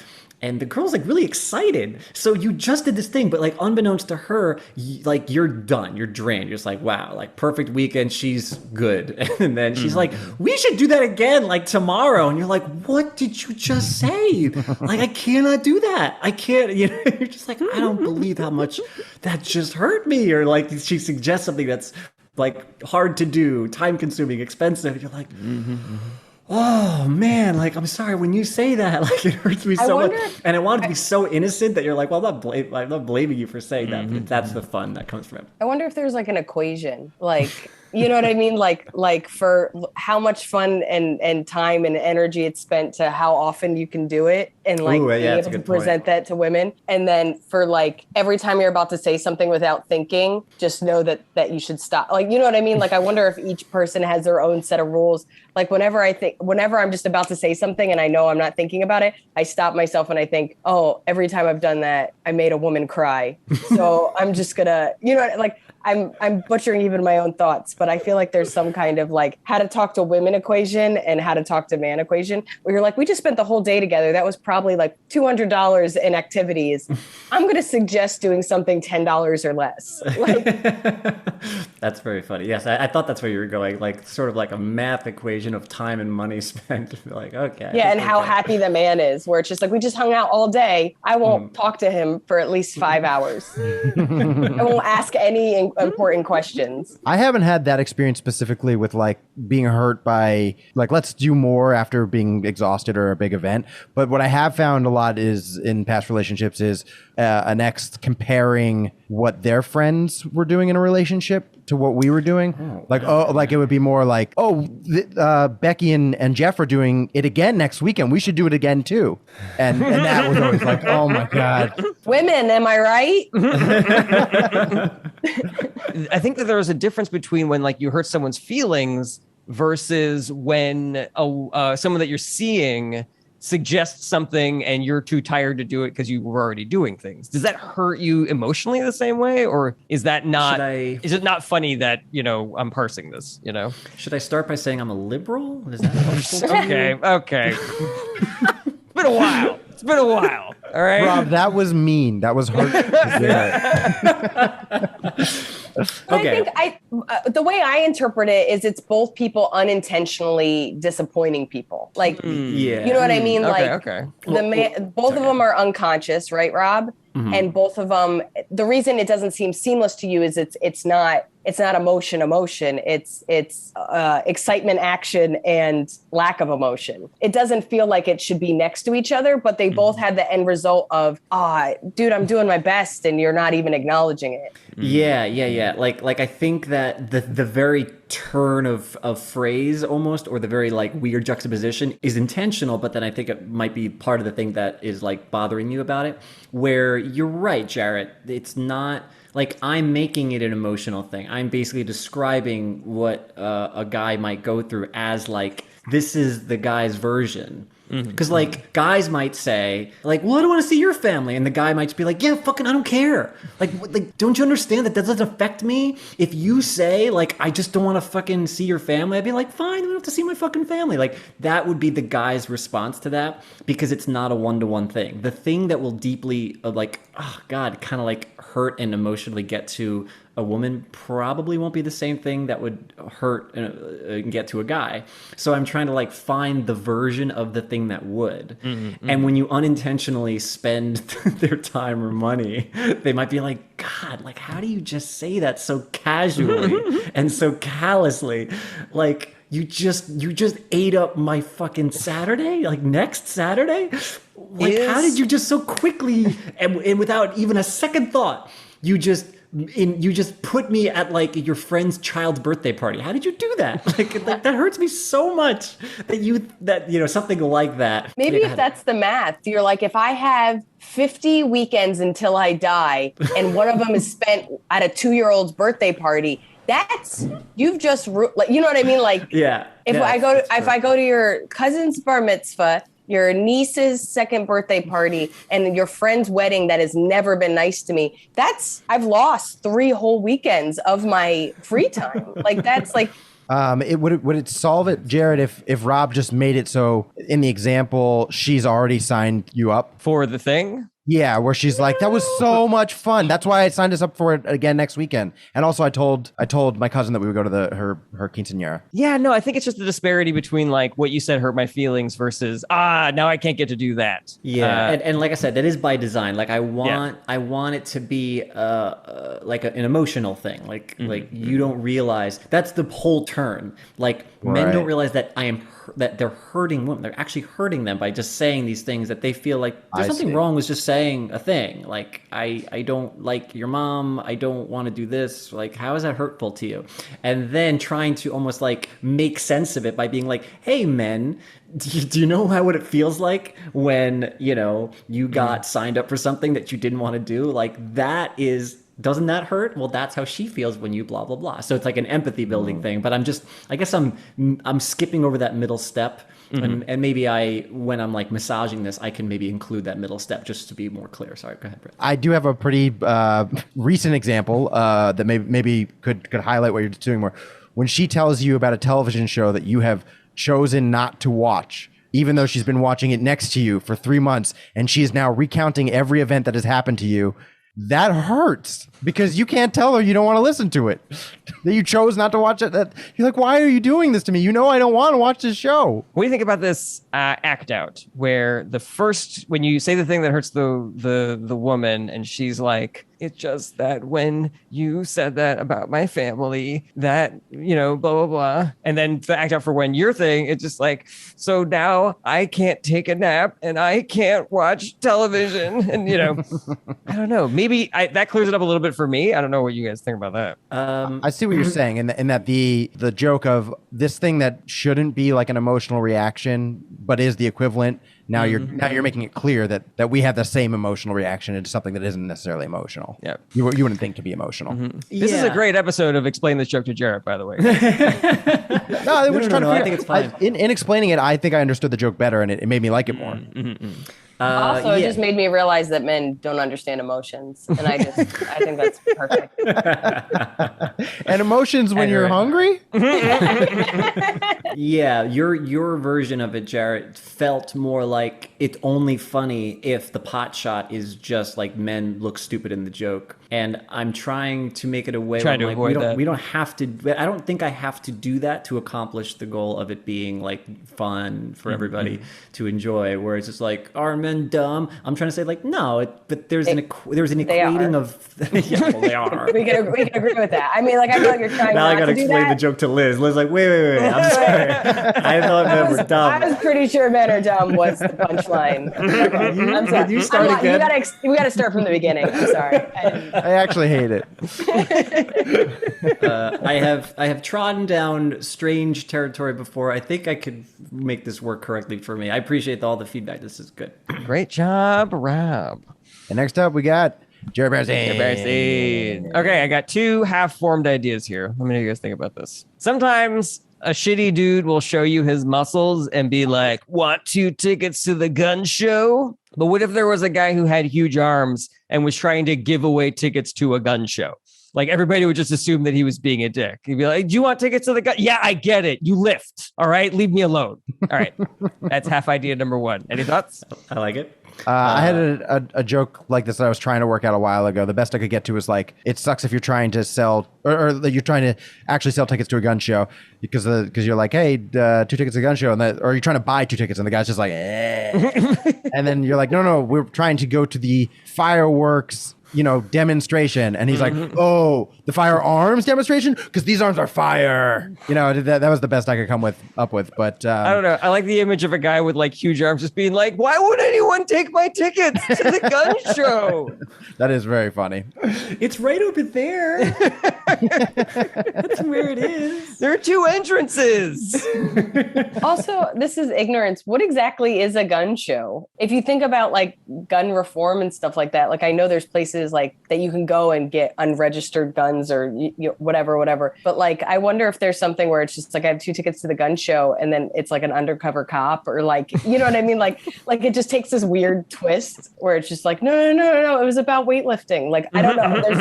the girl's like really excited. So you just did this thing, but like unbeknownst to her, like you're done, you're drained. You're just like, wow, like perfect weekend. She's good. And then she's like, we should do that again, like tomorrow. And you're like, what did you just say? Like, I cannot do that. I can't, you're just like, I don't believe how much that just hurt me. Or like she suggests something that's like hard to do, time consuming, expensive. And you're like, oh man, like, I'm sorry, when you say that, like, it hurts me so much. And I want it to be so innocent that you're like, well, I'm not blaming you for saying that, but that's the fun that comes from it. I wonder if there's like an equation, like, you know what I mean? Like for how much fun and time and energy it's spent to how often you can do it, and like being able to present that to women. And then for like every time you're about to say something without thinking, just know that you should stop. Like, you know what I mean? Like, I wonder if each person has their own set of rules. Like whenever I'm just about to say something and I know I'm not thinking about it, I stop myself and I think, oh, every time I've done that, I made a woman cry. So I'm just gonna, like, I'm butchering even my own thoughts, but I feel like there's some kind of like how to talk to women equation and how to talk to man equation, where you're like, we just spent the whole day together. That was probably like $200 in activities. I'm going to suggest doing something $10 or less. Like, that's very funny. Yes, I thought that's where you were going, like sort of like a math equation. equation of time and money spent. Like, okay. Yeah, and how happy the man is, where it's just like, we just hung out all day. I won't talk to him for at least 5 hours. I won't ask any important questions. I haven't had that experience specifically with like being hurt by like, let's do more after being exhausted or a big event. But what I have found a lot is in past relationships is an ex comparing what their friends were doing in a relationship to what we were doing. Like it would be more like, Becky and Jeff are doing it again next weekend. We should do it again too. And that was always like, oh my God. Women, am I right? I think that there is a difference between when like you hurt someone's feelings versus when someone that you're seeing suggests something and you're too tired to do it because you were already doing things. Does that hurt you emotionally the same way, or is that not? Is it not funny that I'm parsing this? Should I start by saying I'm a liberal? Is that helpful to you? Okay. It's been a while. All right, Rob, that was mean. That was hurt. Okay. I think the way I interpret it is it's both people unintentionally disappointing people. Like, you know what I mean? Both of them are unconscious, right, Rob? Mm-hmm. And both of them, the reason it doesn't seem seamless to you is it's not emotion. It's excitement, action, and lack of emotion. It doesn't feel like it should be next to each other, but they both have the end result of, dude, I'm doing my best, and you're not even acknowledging it. Yeah. Like I think that the very turn of phrase almost, or the very like weird juxtaposition is intentional, but then I think it might be part of the thing that is like bothering you about it, where you're right, Jarret. It's not like I'm making it an emotional thing. I'm basically describing what a guy might go through as like, this is the guy's version. Because like guys might say like, well, I don't want to see your family, and the guy might just be like, yeah, fucking I don't care. Like don't you understand that doesn't affect me? If you say like, I just don't want to fucking see your family, I'd be like, fine, I don't have to see my fucking family. Like that would be the guy's response to that, because it's not a one-to-one thing. The thing that will deeply kind of like hurt and emotionally get to a woman probably won't be the same thing that would hurt and get to a guy. So I'm trying to like find the version of the thing that would. And when you unintentionally spend their time or money, they might be like, God, like, how do you just say that so casually and so callously? Like, you just ate up my fucking Saturday, like next Saturday? Like, how did you just so quickly and without even a second thought, you just put me at like your friend's child's birthday party? How did you do that? Like that hurts me so much that something like that. Maybe if that's the math, you're like, if I have 50 weekends until I die, and one of them is spent at a 2-year-old's birthday party, you've just like, you know what I mean? Like, if I go to your cousin's bar mitzvah, your niece's second birthday party, and your friend's wedding that has never been nice to me, I've lost 3 whole weekends of my free time. Like that's like. Would it solve it, Jarret, if Rob just made it so in the example she's already signed you up for the thing? Yeah, where she's like, that was so much fun. That's why I signed us up for it again next weekend. And also I told my cousin that we would go to her quinceañera. Yeah, no, I think it's just the disparity between like what you said hurt my feelings versus now I can't get to do that. Yeah, and like I said, that is by design. Like I want it to be like an emotional thing. Like you don't realize that's the whole turn. Like men don't realize that that they're hurting women. They're actually hurting them by just saying these things that they feel like there's something wrong with just saying a thing. Like, I don't like your mom. I don't want to do this. Like, how is that hurtful to you? And then trying to almost like make sense of it by being like, hey, men, do you know what it feels like when, you got signed up for something that you didn't want to do? Like doesn't that hurt? Well, that's how she feels when you blah, blah, blah. So it's like an empathy building thing. But I guess I'm skipping over that middle step. And maybe when I'm like massaging this, I can maybe include that middle step just to be more clear. Sorry, go ahead, Brett. I do have a pretty recent example that maybe could highlight what you're doing more. When she tells you about a television show that you have chosen not to watch, even though she's been watching it next to you for 3 months, and she is now recounting every event that has happened to you, that hurts because you can't tell her you don't want to listen to it. That you chose not to watch it. That you're like, why are you doing this to me? You know I don't want to watch this show. What do you think about this act out where when you say the thing that hurts the woman and she's like, it's just that when you said that about my family, that, blah, blah, blah. And then the act out for when your thing, it's just like, so now I can't take a nap and I can't watch television. And, I don't know. Maybe that clears it up a little bit for me. I don't know what you guys think about that. I see what you're saying in that the joke of this thing that shouldn't be like an emotional reaction, but is the equivalent. Now you're making it clear that we have the same emotional reaction into something that isn't necessarily emotional. Yeah, you wouldn't think to be emotional. This is a great episode of Explain This Joke to Jarret, by the way. I think it's fine. In explaining it, I think I understood the joke better, and it made me like it more. Also, it just made me realize that men don't understand emotions, and I think that's perfect. And emotions when you're hungry? Yeah, your version of it, Jarret, felt more like it's only funny if the pot shot is just like men look stupid in the joke. And I'm trying to make it a way where we don't have to. I don't think I have to do that to accomplish the goal of it being like fun for everybody to enjoy. Where it's just like, are men dumb? I'm trying to say like, no, but there's an equating of. Yeah, well, they are. we can agree with that. I mean, like I feel like you're trying. Now not I gotta to do explain that. the joke to Liz. Liz like, wait. I'm sorry. I thought men were dumb. I was pretty sure men are dumb was the punchline. Okay, I'm sorry. You start again. We gotta start from the beginning. I'm sorry. I actually hate it. I have trodden down strange territory before. I think I could make this work correctly for me. I appreciate all the feedback. This is good. Great job, Rob. And next up, we got Jarret Bernstein. Okay, I got two half-formed ideas here. Let me know what you guys think about this. Sometimes a shitty dude will show you his muscles and be like, want 2 tickets to the gun show? But what if there was a guy who had huge arms and was trying to give away tickets to a gun show? Like everybody would just assume that he was being a dick. He'd be like, do you want tickets to the gun? Yeah, I get it. You lift. All right. Leave me alone. All right. That's half idea number one. Any thoughts? I like it. I had a joke like this that I was trying to work out a while ago. The best I could get to was like, it sucks if you're trying to sell or you're trying to actually sell tickets to a gun show because you're like, hey, 2 tickets to a gun show, or you're trying to buy 2 tickets and the guy's just like, and then you're like, no, we're trying to go to the fireworks demonstration, and he's like, oh, the firearms demonstration, because these arms are fire. That was the best I could come up with. But I don't know. I like the image of a guy with like huge arms just being like, why would anyone take my tickets to the gun show? That is very funny. It's right over there. That's where it is. There are 2 entrances. Also, this is ignorance. What exactly is a gun show? If you think about like gun reform and stuff like that, like I know there's places like that you can go and get unregistered guns or whatever. But like, I wonder if there's something where it's just like I have 2 tickets to the gun show, and then it's like an undercover cop, or like, you know what I mean? Like it just takes this weird twist where it's just like, no, it was about weightlifting. Like I don't know. There's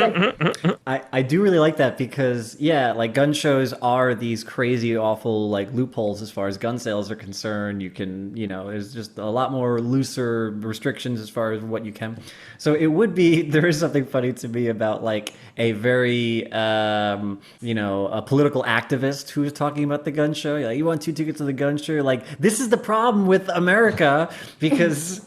like, I do really like that because like gun shows are these crazy, awful like loopholes as far as gun sales are concerned. You can, there's just a lot more looser restrictions as far as what you can. So it would be, there is something funny to me about like a very, a political activist who is talking about the gun show. You're like, you want 2 tickets to the gun show? Like, this is the problem with America because,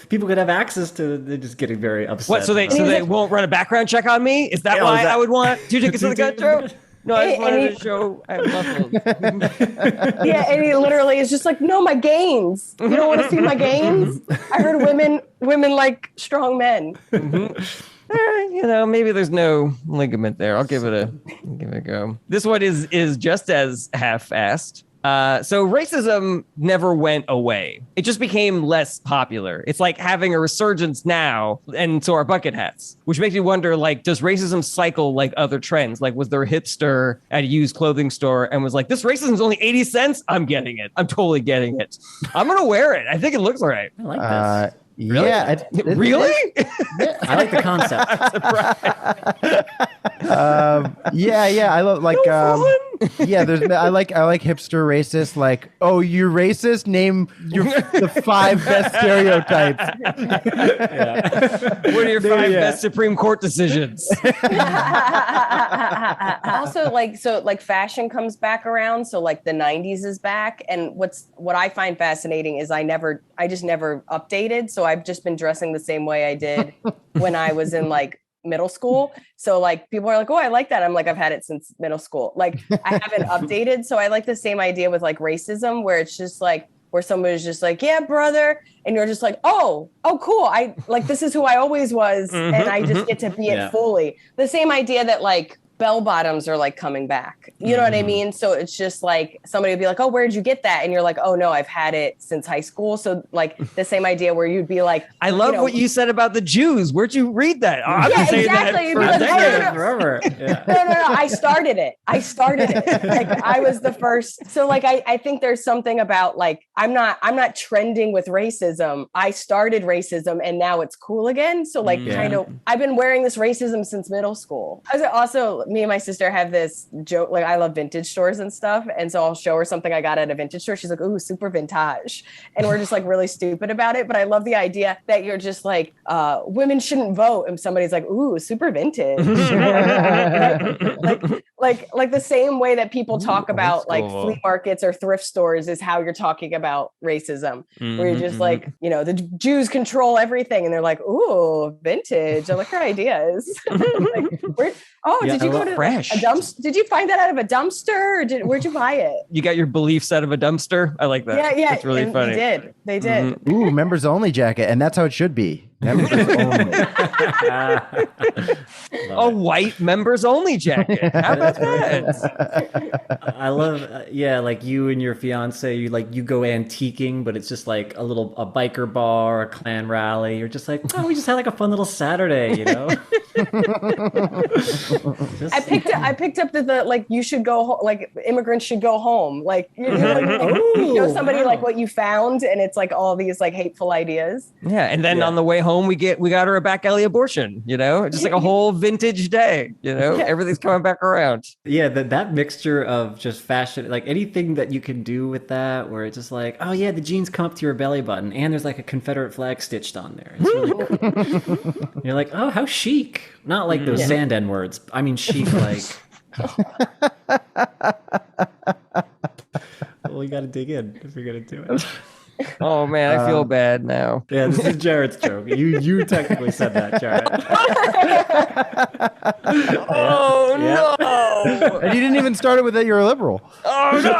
people could have access to, they're just getting very upset. What? So they won't run a background check on me? Is that why I would want 2 tickets to the gun show? No, I just wanted to show I have muscles. Yeah, and he literally is just like, no, my gains. You don't want to see my gains? I heard women like strong men. Maybe there's no ligament there. I'll give it a go. This one is just as half-assed. So racism never went away. It just became less popular. It's like having a resurgence now, and so are bucket hats, which makes me wonder, like, does racism cycle like other trends? Like, was there a hipster at a used clothing store and was like, this racism is only 80 cents? I'm getting it. I'm totally getting it. I'm going to wear it. I think it looks all right. I like this. Really? Yeah. Really? I like the concept. Yeah. I love like Yeah, I like hipster racist. Like, oh, you're racist? Name the 5 best stereotypes. What are your 5 best Supreme Court decisions? Also, like fashion comes back around. So like the 90s is back. And what I find fascinating is I just never updated. So I've just been dressing the same way I did when I was in like middle school. So like people are like, oh, I like that. I'm like, I've had it since middle school. Like I haven't updated. So I like the same idea with like racism, where it's just like, where somebody's just like, yeah, brother. And you're just like, oh, cool. I like, this is who I always was. And I just get to be it fully. The same idea that like bell bottoms are like coming back. You know what I mean? So it's just like somebody would be like, oh, where'd you get that? And you're like, oh no, I've had it since high school. So like the same idea where you'd be like, I love what you said about the Jews. Where'd you read that? Yeah, exactly. You'd be like, forever. No. I started it. Like I was the first. So like, I think there's something about like, I'm not trending with racism. I started racism and now it's cool again. So like kind of, I've been wearing this racism since middle school. Also, me and my sister have this joke, like I love vintage stores and stuff. And so I'll show her something I got at a vintage store. She's like, ooh, super vintage. And we're just like really stupid about it. But I love the idea that you're just like, women shouldn't vote. And somebody's like, ooh, super vintage. like the same way that people talk about like flea markets or thrift stores is how you're talking about racism. Where you're just like, you know, the Jews control everything. And they're like, ooh, vintage. I like her ideas. Did you go to fresh a dumpster? Did you find that out of a dumpster? Or where'd you buy it? You got your beliefs out of a dumpster? I like that. Yeah. It's really funny. They did. Ooh, members only jacket. And that's how it should be. Members only. A white members only jacket. How about that? I love, like you and your fiance, you go antiquing, but it's just like a biker bar, a clan rally. You're just like, oh, we just had like a fun little Saturday, you know? I picked up the like you should go home, like immigrants should go home, like you know somebody like what you found, and it's like all these like hateful ideas. Yeah, and then on the way home we got her a back alley abortion, you know, just like a whole vintage day, you know, everything's coming back around. Yeah, that mixture of just fashion, like anything that you can do with that, where it's just like, oh yeah, the jeans come up to your belly button, and there's like a Confederate flag stitched on there. It's really cool. You're like, oh, how chic. Not like those sand N words. I mean, chic, like. Well, you got to dig in if you're gonna do it. Oh man, I feel bad now. Yeah, this is Jarret's joke. You technically said that, Jarret. No! And you didn't even start it with that you're a liberal. Oh no!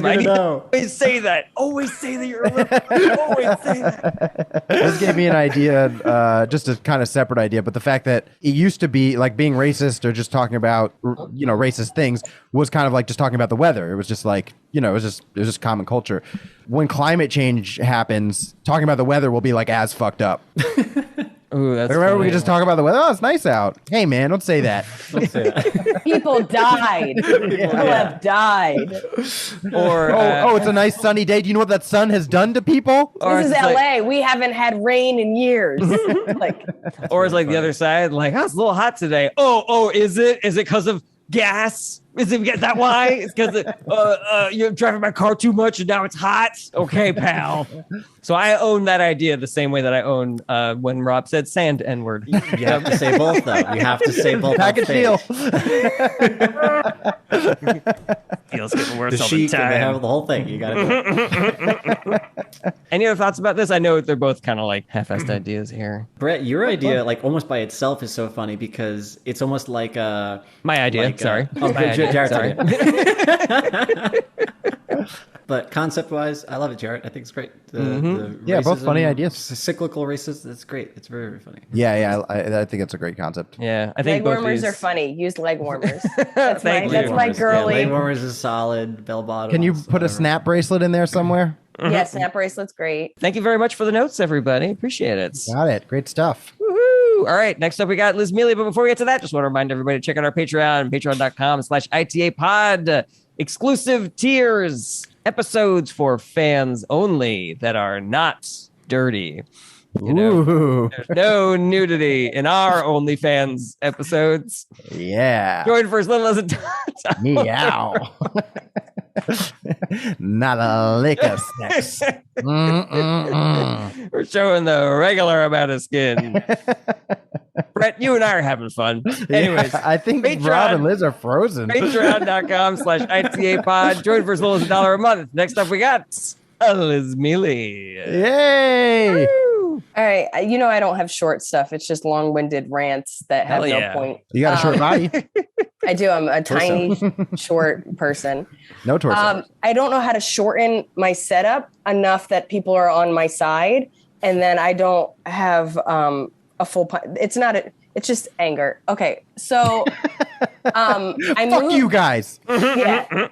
I need to always say that. Always say that you're a liberal. Always say that. This gave me an idea, just a kind of separate idea, but the fact that it used to be like being racist or just talking about, you know, racist things was kind of like just talking about the weather. It was just like, you know, it was just common culture. When climate change happens, talking about the weather will be like as fucked up. Ooh, that's remember funny. we could just talk about the weather. Oh, it's nice out. Hey man, don't say that. Don't say that. People died. People have died. Or it's a nice sunny day. Do you know what that sun has done to people? This is LA. We haven't had rain in years. Like, or it's like the other side, like, oh, it's a little hot today. Oh, is it? Is it because of gas? Is it that why? It's because you're driving my car too much and now it's hot? Okay, pal. So I own that idea the same way that I own when Rob said sand N-word. You have to say both, though. You have to say both. Package deal. Feels getting worse The all chic the and they have time. the whole thing. You got to do it. Any other thoughts about this? I know they're both kind of like half-assed ideas here. Brett, your idea, like almost by itself, is so funny because it's almost like a... My idea, like sorry. Oh, My idea, Jarret's sorry. idea. But concept-wise, I love it, Jarret. I think it's great. The Yeah, both funny racism, ideas. Cyclical racist, it's great. It's very, very funny. Yeah, I think it's a great concept. Yeah, I leg think both warmers these are funny. Use leg warmers. That's Thank my you. girly. Yeah, leg warmers is solid. Bell bottom. Can you put a snap bracelet in there somewhere? Yeah, snap bracelet's great. Thank you very much for the notes, everybody. Appreciate it. Got it. Great stuff. Woohoo! All right, next up we got Liz Miele. But before we get to that, just want to remind everybody to check out our Patreon, patreon.com/ITAPod. Exclusive tiers, episodes for fans only that are not dirty. Ooh. There's no nudity in our OnlyFans episodes. Yeah. Join for as little as a Meow. Not a lick of sex. We're showing the regular amount of skin. Brett, you and I are having fun. Anyways, Yeah, I think Rob and Liz are frozen. Patreon.com/ITA pod. Join for as little as $1 a month. Next up, we got Liz Miele. Yay! Woo! All right. You know, I don't have short stuff. It's just long-winded rants that have Hell no yeah. point. You got a short body? I do. I'm a tiny, short person. No torso. I don't know how to shorten my setup enough that people are on my side. And then I don't have a full... It's just anger. Okay. So I Fuck moved... you guys. Yeah.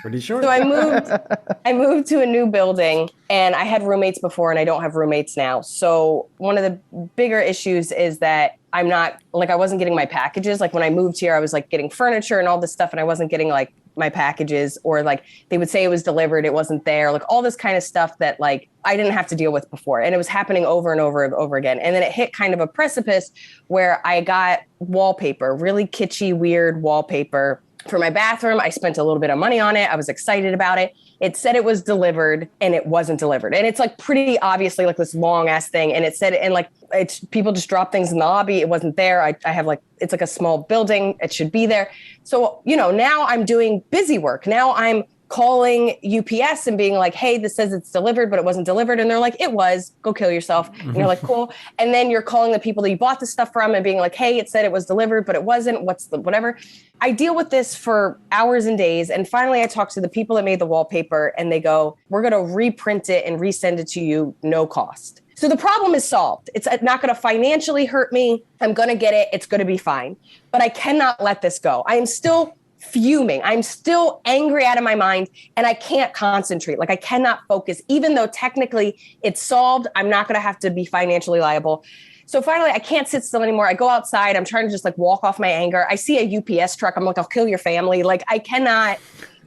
Pretty short. So I moved to a new building, and I had roommates before and I don't have roommates now. So one of the bigger issues is that I wasn't getting my packages. Like when I moved here, I was like getting furniture and all this stuff, and I wasn't getting like my packages, or like they would say it was delivered, it wasn't there, like all this kind of stuff that like I didn't have to deal with before. And it was happening over and over and over again. And then it hit kind of a precipice where I got wallpaper, really kitschy, weird wallpaper for my bathroom. I spent a little bit of money on it. I was excited about it. It said it was delivered and it wasn't delivered. And it's like pretty obviously like this long ass thing. And it said, and like it's people just drop things in the lobby. It wasn't there. I have like, it's like a small building. It should be there. So, you know, now I'm doing busy work. Now I'm calling UPS and being like, hey, this says it's delivered, but it wasn't delivered. And they're like, it was, go kill yourself. And you're like, cool. And then you're calling the people that you bought the stuff from and being like, hey, it said it was delivered, but it wasn't. What's the whatever? I deal with this for hours and days. And finally I talked to the people that made the wallpaper and they go, we're going to reprint it and resend it to you, no cost. So the problem is solved. It's not going to financially hurt me. I'm going to get it. It's going to be fine. But I cannot let this go. I am still fuming. I'm still angry out of my mind and I can't concentrate. Like I cannot focus, even though technically it's solved. I'm not going to have to be financially liable. So finally I can't sit still anymore. I go outside. I'm trying to just like walk off my anger. I see a UPS truck. I'm like, I'll kill your family. Like I cannot,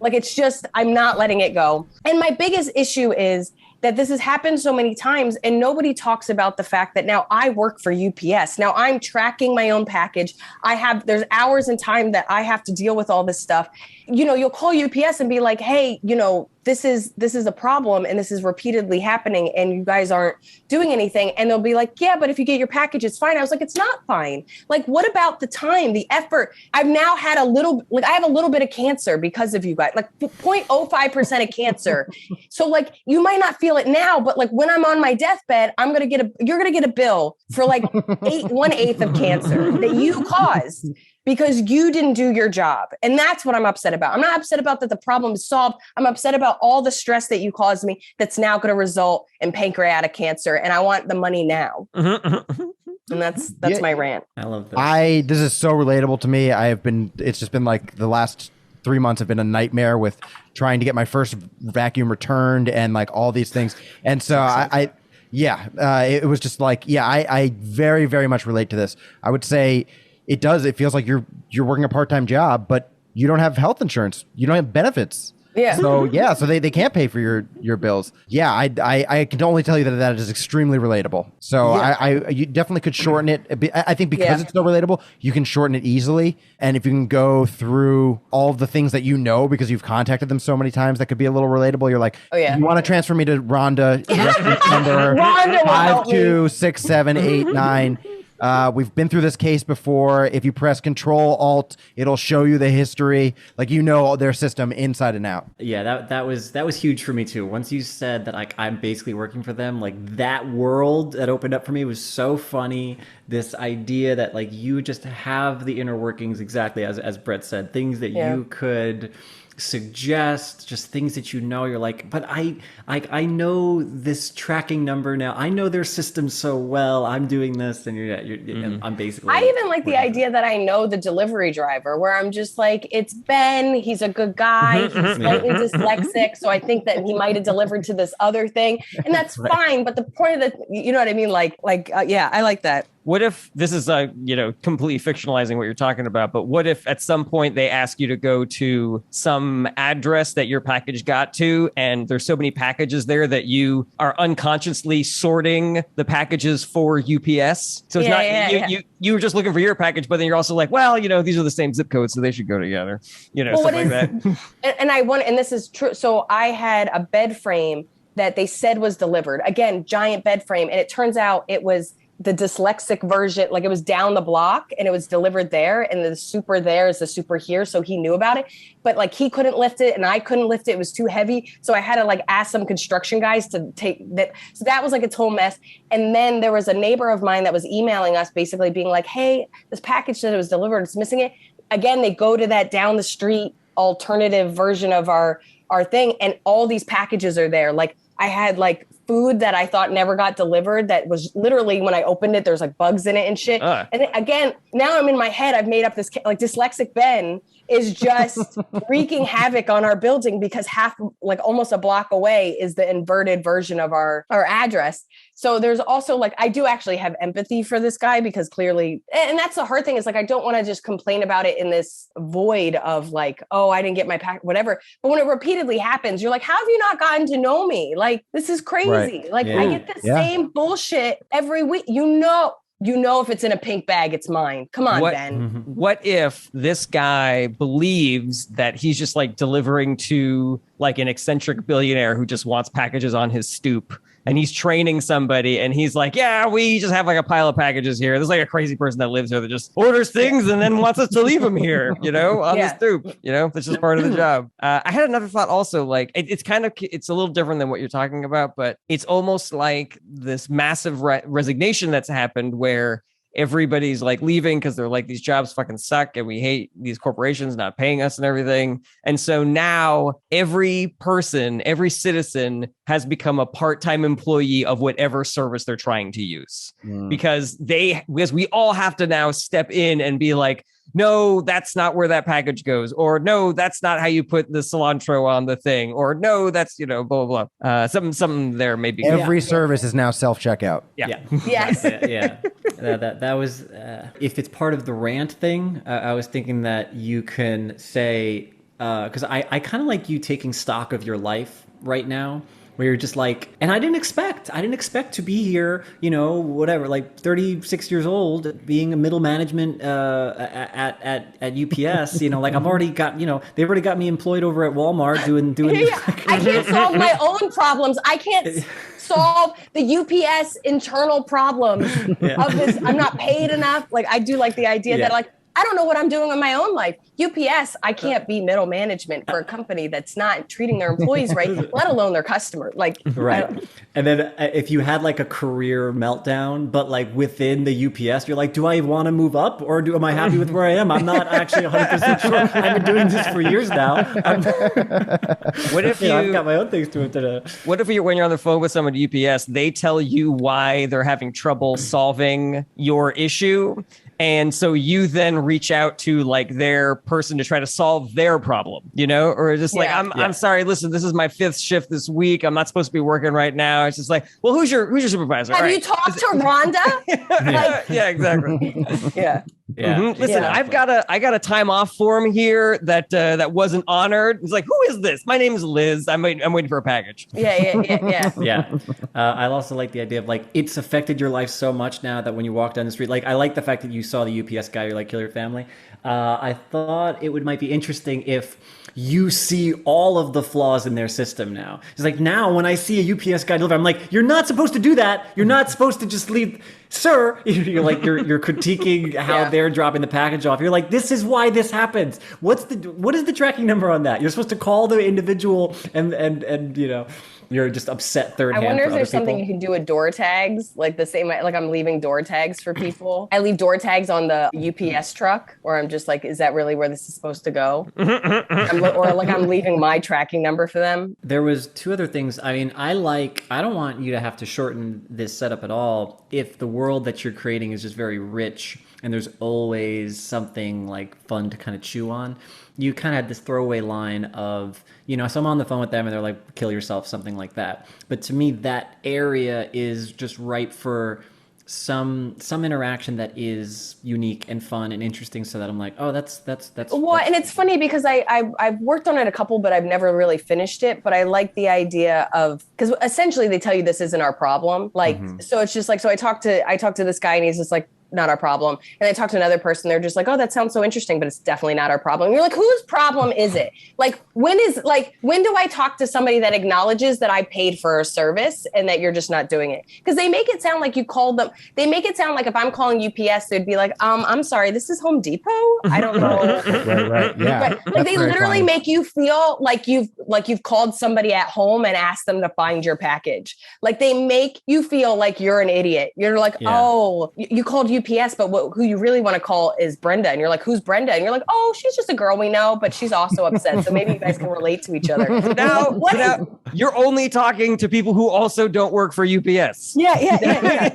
like, it's just, I'm not letting it go. And my biggest issue is that this has happened so many times and nobody talks about the fact that now I work for UPS. Now I'm tracking my own package. There's hours and time that I have to deal with all this stuff. You know, you'll call UPS and be like, hey, you know, this is a problem and this is repeatedly happening and you guys aren't doing anything. And they'll be like, yeah, but if you get your package, it's fine. I was like, it's not fine. Like, what about the time, the effort? I've now had I have a little bit of cancer because of you guys, like 0.05% of cancer. So like, you might not feel it now, but like when I'm on my deathbed, you're going to get a bill for like 1/8 of cancer that you caused because you didn't do your job. And that's what I'm upset about. I'm not upset about that the problem is solved. I'm upset about all the stress that you caused me that's now going to result in pancreatic cancer. And I want the money now. And that's my rant. I love this. This is so relatable to me. It's just been like the last 3 months have been a nightmare with trying to get my first vacuum returned and like all these things. And so it was just like, I very, very much relate to this. I would say it feels like you're working a part-time job, but you don't have health insurance. You don't have benefits. Yeah. So they can't pay for your bills. Yeah. I can only tell you that is extremely relatable. So you definitely could shorten it. I think because it's so relatable, you can shorten it easily. And if you can go through all of the things that you know, because you've contacted them so many times, that could be a little relatable. You're like, oh yeah, you want to transfer me to Rhonda? Number 526789. We've been through this case before. If you press Control-Alt, it'll show you the history. Like, you know their system inside and out. Yeah, that was huge for me too. Once you said that, like, I'm basically working for them, like that world that opened up for me was so funny. This idea that like you just have the inner workings, exactly as Brett said, things that you could suggest, just things that you know, you're like, but I know this tracking number now. I know their system so well. I'm doing this, and I'm basically. I even like the idea that I know the delivery driver, where I'm just like, it's Ben. He's a good guy. He's slightly dyslexic, so I think that he might have delivered to this other thing, and that's fine. But the point of you know what I mean? I like that. what if this is completely fictionalizing what you're talking about, but what if at some point they ask you to go to some address that your package got to, and there's so many packages there that you are unconsciously sorting the packages for UPS. So it's you were just looking for your package, but then you're also like, well, these are the same zip codes, so they should go together. Something like that. And this is true. So I had a bed frame that they said was delivered. Again, giant bed frame, and it turns out it was the dyslexic version, like it was down the block and it was delivered there, and the super there is the super here, so he knew about it, but like he couldn't lift it and I couldn't lift it. It was too heavy, so I had to like ask some construction guys to take that. So that was like its whole mess. And then there was a neighbor of mine that was emailing us basically being like, hey, this package that it was delivered, it's missing it. Again, they go to that down the street alternative version of our thing, and all these packages are there. Like I had like food that I thought never got delivered that was literally, when I opened it, there's like bugs in it and shit. And then, again, now I'm in my head, I've made up this, like dyslexic Ben is just wreaking havoc on our building because like almost a block away is the inverted version of our address. So there's also like, I do actually have empathy for this guy because clearly, and that's the hard thing is like, I don't want to just complain about it in this void of like, oh, I didn't get my pack, whatever. But when it repeatedly happens, you're like, how have you not gotten to know me? Like, this is crazy. Right. Like I get the same bullshit every week. You know, if it's in a pink bag, it's mine. Come on, Ben. What if this guy believes that he's just like delivering to like an eccentric billionaire who just wants packages on his stoop, and he's training somebody and he's like, yeah, we just have like a pile of packages here. There's like a crazy person that lives here that just orders things and then wants us to leave them here, on the stoop, that's just part of the job. I had another thought also, like it's a little different than what you're talking about, but it's almost like this massive resignation that's happened where everybody's like leaving because they're like, these jobs fucking suck and we hate these corporations not paying us and everything. And so now every citizen has become a part-time employee of whatever service they're trying to use because we all have to now step in and be like, no, that's not where that package goes. Or no, that's not how you put the cilantro on the thing. Or no, that's, blah, blah, blah. Something there may be. Every service is now self-checkout. Yeah. Yes. That was, if it's part of the rant thing, I was thinking that you can say, because I kind of like you taking stock of your life right now, where you're just like, and I didn't expect to be here, whatever, like 36 years old, being a middle management at UPS, like I've already got, they've already got me employed over at Walmart doing. I can't solve my own problems. I can't solve the UPS internal problems of this. I'm not paid enough. Like I do like the idea that like, I don't know what I'm doing in my own life. UPS, I can't be middle management for a company that's not treating their employees right, let alone their customer. Like, right. And then if you had like a career meltdown, but like within the UPS, you're like, do I want to move up or am I happy with where I am? I'm not actually 100% sure. I've been doing this for years now. What if I've got my own things to do. What if when you're on the phone with someone at UPS, they tell you why they're having trouble solving your issue? And so you then reach out to like their person to try to solve their problem, or just like, I'm sorry, listen, this is my 5th shift this week. I'm not supposed to be working right now. It's just like, well, who's your supervisor? Have you talked to Rhonda? Yeah, exactly. Yeah. Listen, I got a time off form here that wasn't honored. It's like, who is this? My name is Liz. I'm waiting for a package. Yeah. I also like the idea of like, it's affected your life so much now that when you walk down the street, like I like the fact that you saw the UPS guy, you're like, kill your family. I thought it might be interesting if you see all of the flaws in their system now. It's like, now when I see a UPS guy deliver, I'm like, you're not supposed to do that. You're not supposed to just leave, sir. You're like, you're critiquing how they're dropping the package off. You're like, this is why this happens. What is the tracking number on that? You're supposed to call the individual and you're just upset third hand. I wonder if there's people. something you can do with door tags, like the same, like I'm leaving door tags for people. I leave door tags on the UPS truck, or I'm just like, is that really where this is supposed to go? Or like I'm leaving my tracking number for them. There was 2 other things. I mean, I don't want you to have to shorten this setup at all if the world that you're creating is just very rich and there's always something like fun to kind of chew on. You kind of had this throwaway line of, so I'm on the phone with them and they're like, kill yourself, something like that. But to me, that area is just ripe for some interaction that is unique and fun and interesting, so that I'm like, oh, that's well, and it's funny because I've worked on it a couple, but I've never really finished it. But I like the idea of, because essentially they tell you this isn't our problem. Like, so it's just like, so I talked to this guy and he's just like, not our problem. And I talked to another person, they're just like, oh, that sounds so interesting, but it's definitely not our problem. And you're like, whose problem is it? Like, when do I talk to somebody that acknowledges that I paid for a service and that you're just not doing it? Because they make it sound like you called them. They make it sound like if I'm calling UPS, they'd be like, I'm sorry, this is Home Depot. I don't know. Right. Yeah. Right. Like they literally make you feel like you've called somebody at home and asked them to find your package. Like they make you feel like you're an idiot. You're like, oh, you called UPS, but who you really want to call is Brenda. And you're like, who's Brenda? And you're like, oh, she's just a girl we know, but she's also upset. So maybe you guys can relate to each other. Now, you're only talking to people who also don't work for UPS. Yeah.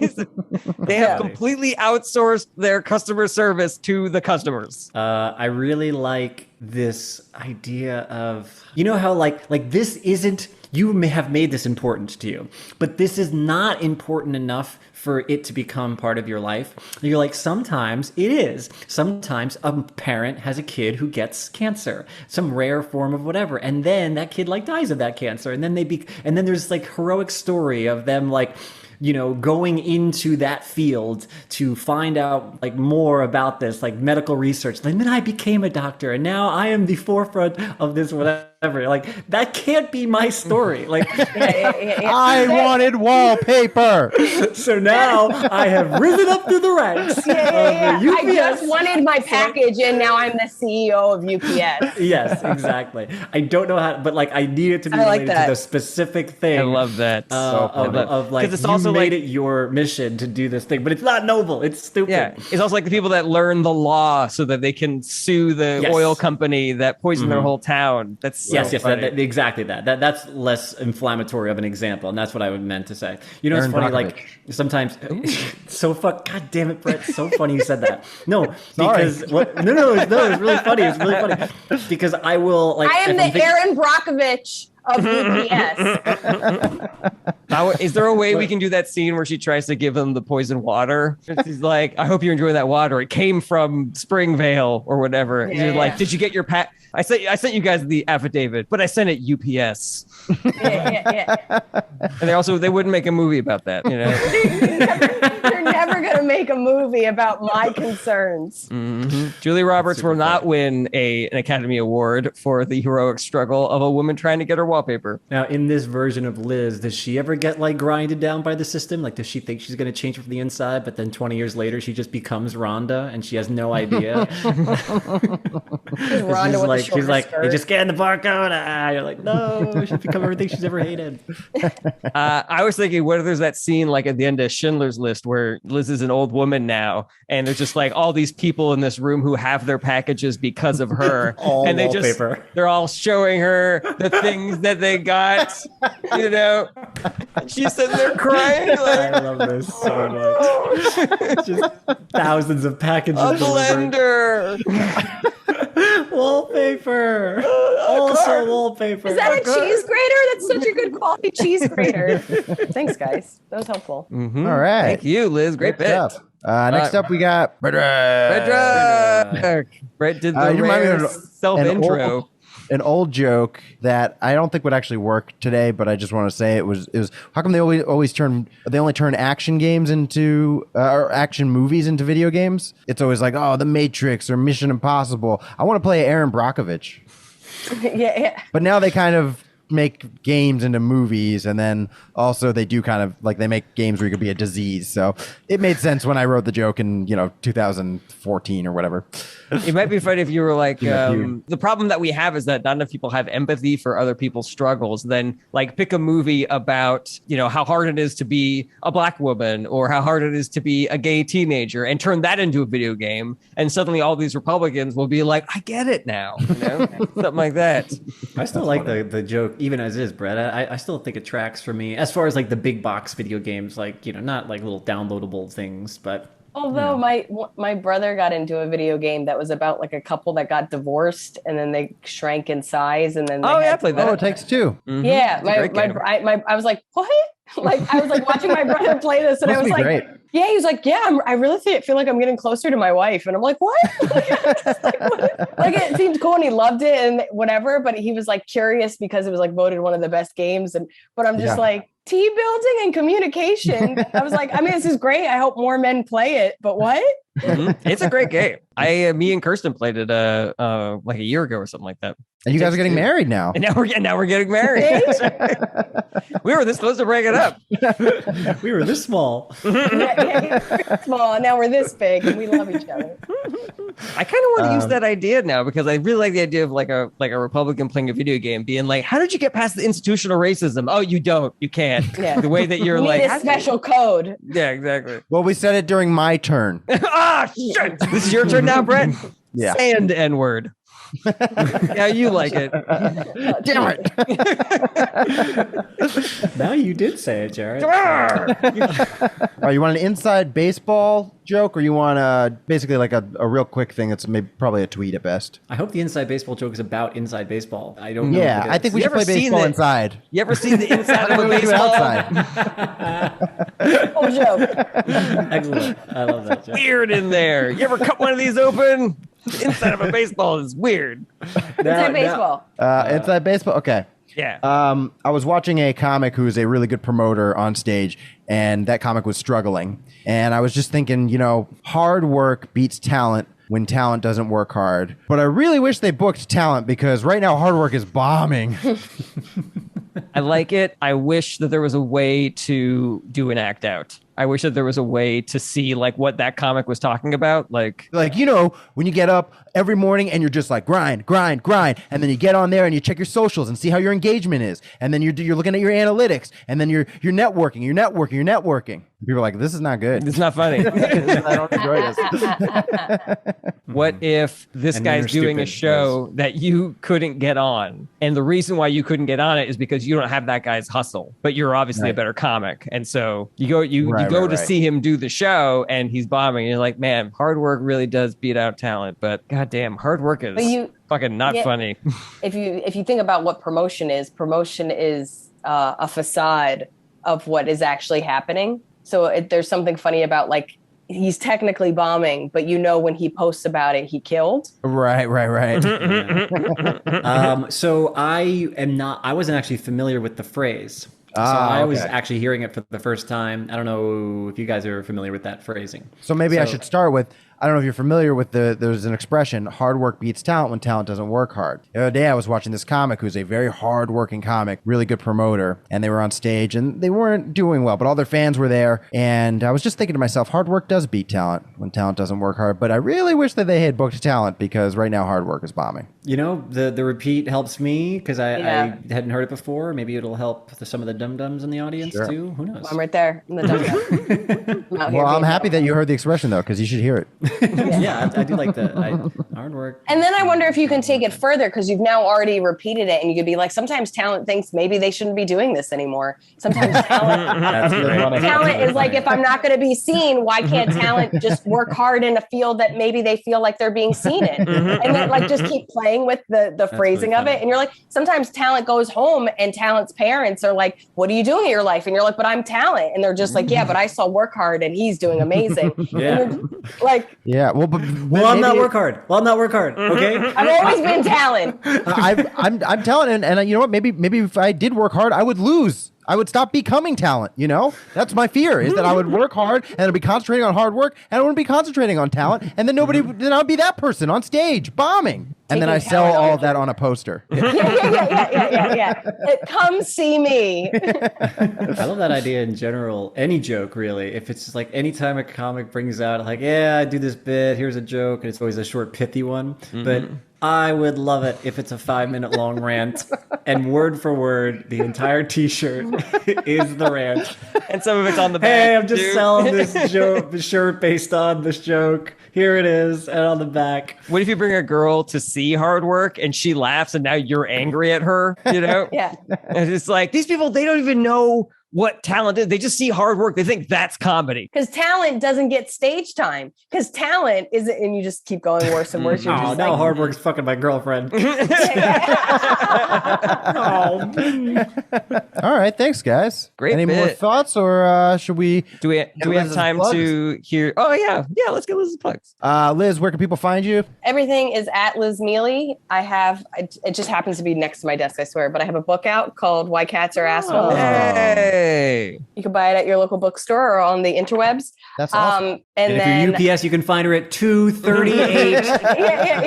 They have completely outsourced their customer service to the customers. I really like this idea of, you know how like this isn't, you may have made this important to you, but this is not important enough for it to become part of your life. You're like, sometimes it is. Sometimes a parent has a kid who gets cancer, some rare form of whatever, and then that kid like dies of that cancer, and then and then there's like heroic story of them like, you know, going into that field to find out like more about this, like medical research. And then I became a doctor and now I am the forefront of this, whatever. Like that can't be my story. Like I wanted wallpaper. So now I have risen up through the ranks. I just wanted my package and now I'm the CEO of UPS. Yes, exactly. I don't know how, but like I need it to be related to the specific thing. I love that. Of like, it's you also made it your mission to do this thing, but it's not noble. It's stupid. Yeah, it's also like the people that learn the law so that they can sue the oil company that poisoned their whole town. That's yes, exactly that. That's less inflammatory of an example, and that's what I meant to say. You know, it's funny. Like sometimes, so God damn it, Brett. So funny you said that. No, because no, it's really funny. It's really funny because I will like. I am the Aaron Brockovich of UPS. Is there a way we can do that scene where she tries to give him the poison water? She's like, I hope you're enjoying that water. It came from Springvale or whatever. You're like, did you get your pack? I sent you guys the affidavit, but I sent it UPS. And they wouldn't make a movie about that, you know. They're never gonna make a movie about my concerns. Julia Roberts will not win an Academy Award for the heroic struggle of a woman trying to get her wallpaper. Now, in this version of Liz, does she ever get like grinded down by the system? Like, does she think she's going to change from the inside, but then 20 years later she just becomes Rhonda and she has no idea? Rhonda with she's like, you just scan the barcode. You're like, no, she's become everything she's ever hated. I was thinking, what if there's that scene like at the end of Schindler's List where Liz is an old woman now, and there's just like all these people in this room who have their packages because of her, and they're all showing her the things that they got, you know. She's sitting there crying. Like, I love this so much. Just thousands of packages. A blender. Wallpaper. Also wallpaper. Is that a cheese grater? That's such a good quality cheese grater. Thanks, guys. That was helpful. All right. Thank you, Liz. Great bit. Next up, we got Frederick. Brett did the rare self-intro. An old joke that I don't think would actually work today, but I just want to say it was how come they only turn action games into or action movies into video games? It's always like, oh, The Matrix or Mission Impossible. I want to play Aaron Brockovich. Yeah. But now they kind of make games into movies, and then also they do kind of like they make games where you could be a disease. So it made sense when I wrote the joke in 2014 or whatever. It might be funny if you were like, the problem that we have is that not enough people have empathy for other people's struggles. Then like pick a movie about, how hard it is to be a black woman or how hard it is to be a gay teenager and turn that into a video game. And suddenly all these Republicans will be like, I get it now, something like that. I still like the joke, even as is, Brett. I still think it tracks for me as far as like the big box video games, like, not like little downloadable things, but Although my brother got into a video game that was about like a couple that got divorced and then they shrank in size and then they Oh, yeah, I had played to- Oh, that. it takes two. Yeah, It's a great game. I was like, what? Like I was like watching my brother play this, and I Must was be like, great. yeah, he was like, yeah, I really feel like I'm getting closer to my wife, and I'm like, what? Like it seemed cool, and he loved it, and whatever. But he was like curious because it was like voted one of the best games, but I'm just Yeah. like team building and communication. I was like, I mean, this is great. I hope more men play it, but what? It's a great game. Me and Kirsten played it like a year ago or something like that. And you guys are getting married now. And now we're getting married. We were this close to breaking up. We were this small. Small, and now we're this big, and we love each other. I kind of want to use that idea now because I really like the idea of like a Republican playing a video game, being like, "How did you get past the institutional racism?" Oh, you don't. You can't. Yeah. The way that you're You like, need "How a did you-" special code. Yeah, exactly. Well, we said it during my turn. Ah, shit. This is your turn now, Brett. Yeah. Sand N word. Yeah, you like it. Damn it. Now you did say it, Jarret. Oh, you want an inside baseball joke, or you want basically like a real quick thing that's maybe probably a tweet at best? I hope the inside baseball joke is about inside baseball. I don't know. Yeah, if it I think we You should ever play seen baseball it? inside. You ever seen the inside of a We do it baseball? outside. Whole joke. Excellent. I love that joke. Weird in there. You ever cut one of these open? The inside of a baseball is weird. Inside baseball. Inside baseball. Okay. Yeah. I was watching a comic who is a really good promoter on stage, and that comic was struggling. And I was just thinking, hard work beats talent when talent doesn't work hard. But I really wish they booked talent because right now hard work is bombing. I like it. I wish that there was a way to do an act out. I wish that there was a way to see like what that comic was talking about. Like When you get up every morning and you're just like grind, grind, grind, and then you get on there and you check your socials and see how your engagement is, and then you're looking at your analytics, and then you're networking. People are like, this is not good. it's not funny. I don't enjoy this. What if this And then guy's you're doing a stupid, show that you couldn't get on? And the reason why you couldn't get on it is because you don't have that guy's hustle, but you're obviously a Right. better comic. And so you go to right. see him do the show and he's bombing. And you're like, man, hard work really does beat out talent, but goddamn, hard work is fucking not funny. If you think about what promotion is a facade of what is actually happening. So there's something funny about like he's technically bombing, but when he posts about it, he killed. Right. So I wasn't actually familiar with the phrase. So I was actually hearing it for the first time. I don't know if you guys are familiar with that phrasing. So maybe I should start with, I don't know if you're familiar with there's an expression, hard work beats talent when talent doesn't work hard. The other day I was watching this comic who's a very hard-working comic, really good promoter, and they were on stage and they weren't doing well, but all their fans were there. And I was just thinking to myself, hard work does beat talent when talent doesn't work hard, but I really wish that they had booked talent because right now hard work is bombing. The repeat helps me because I hadn't heard it before. Maybe it'll help some of the dum-dums in the audience too. Who knows? I'm right there in the dum-dum. Well, I'm happy that you heard the expression though, because you should hear it. Yeah, I do like that. Hard work. And then I wonder if you can take it further because you've now already repeated it, and you could be like, sometimes talent thinks maybe they shouldn't be doing this anymore. Sometimes That's great. talent is like, if I'm not going to be seen, why can't talent just work hard in a field that maybe they feel like they're being seen in? And then like just keep playing with the phrasing really of it. funny. And you're like, sometimes talent goes home and talent's parents are like, what are you doing in your life? And you're like, but I'm talent. And they're just like, yeah, but I saw work hard and he's doing amazing. Yeah. Like, Yeah, well, but I'm not work hard. Okay. I've always been talent. I'm talent, and you know what? Maybe if I did work hard, I would lose. I would stop becoming talent. That's my fear, is that I would work hard and I'd be concentrating on hard work, and I wouldn't be concentrating on talent, and then then I'd be that person on stage bombing, and then I sell all of that on a poster. Yeah. Come see me. I love that idea in general. Any joke, really. If it's just like anytime a comic brings out, like, yeah, I do this bit, here's a joke, and it's always a short, pithy one. But I would love it if it's a 5-minute long rant, and word for word, the entire T-shirt is the rant. And some of it's on the back. Hey, I'm just too. selling this joke, the shirt based on this joke. Here it is, and on the back. What if you bring a girl to see hard work and she laughs and now you're angry at her, Yeah. And it's like, these people, they don't even know what talent is. They just see hard work. They think that's comedy. Because talent doesn't get stage time. Because talent isn't, and you just keep going worse and worse. You're Oh, just now like, hard work's fucking my girlfriend. All right, thanks, guys. Great Any more bit. thoughts, or should we? Do we have Liz's time plugs? to hear? Oh yeah. Let's get Liz's plugs. Liz, where can people find you? Everything is at Liz Miele. It just happens to be next to my desk, I swear, but I have a book out called Why Cats Are Assholes. Hey. You can buy it at your local bookstore or on the interwebs. That's awesome. And if then, you're UPS, you can find her at 238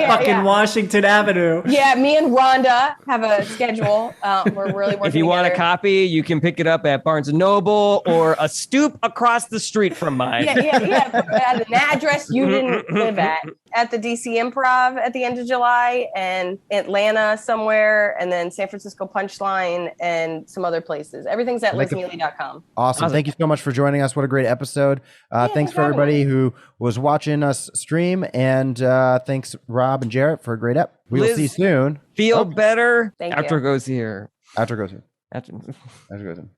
fucking Washington Avenue. Yeah, me and Rhonda have a schedule. We're really working If you want a together. copy, you can pick it up at Barnes & Noble or a stoop across the street from mine. Yeah. At an address you didn't live at the DC Improv at the end of July, and Atlanta somewhere, and then San Francisco Punchline and some other places. Everything's at lizmiele.com. Awesome. Thank you so much for joining us. What a great episode. Thanks for everybody who was watching us stream. And thanks, Rob and Jarret, for a great ep. We will Liz, see you soon. Feel better. Thank after you. it goes here. After it goes here. After. After it goes in.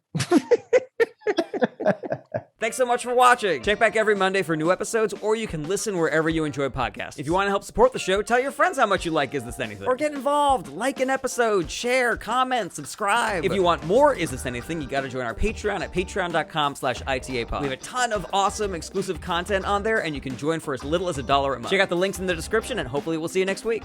Thanks so much for watching. Check back every Monday for new episodes, or you can listen wherever you enjoy podcasts. If you want to help support the show, tell your friends how much you like Is This Anything? Or get involved, like an episode, share, comment, subscribe. If you want more Is This Anything, you gotta join our Patreon at patreon.com/ITAPod. We have a ton of awesome exclusive content on there, and you can join for as little as $1 a month. Check out the links in the description, and hopefully we'll see you next week.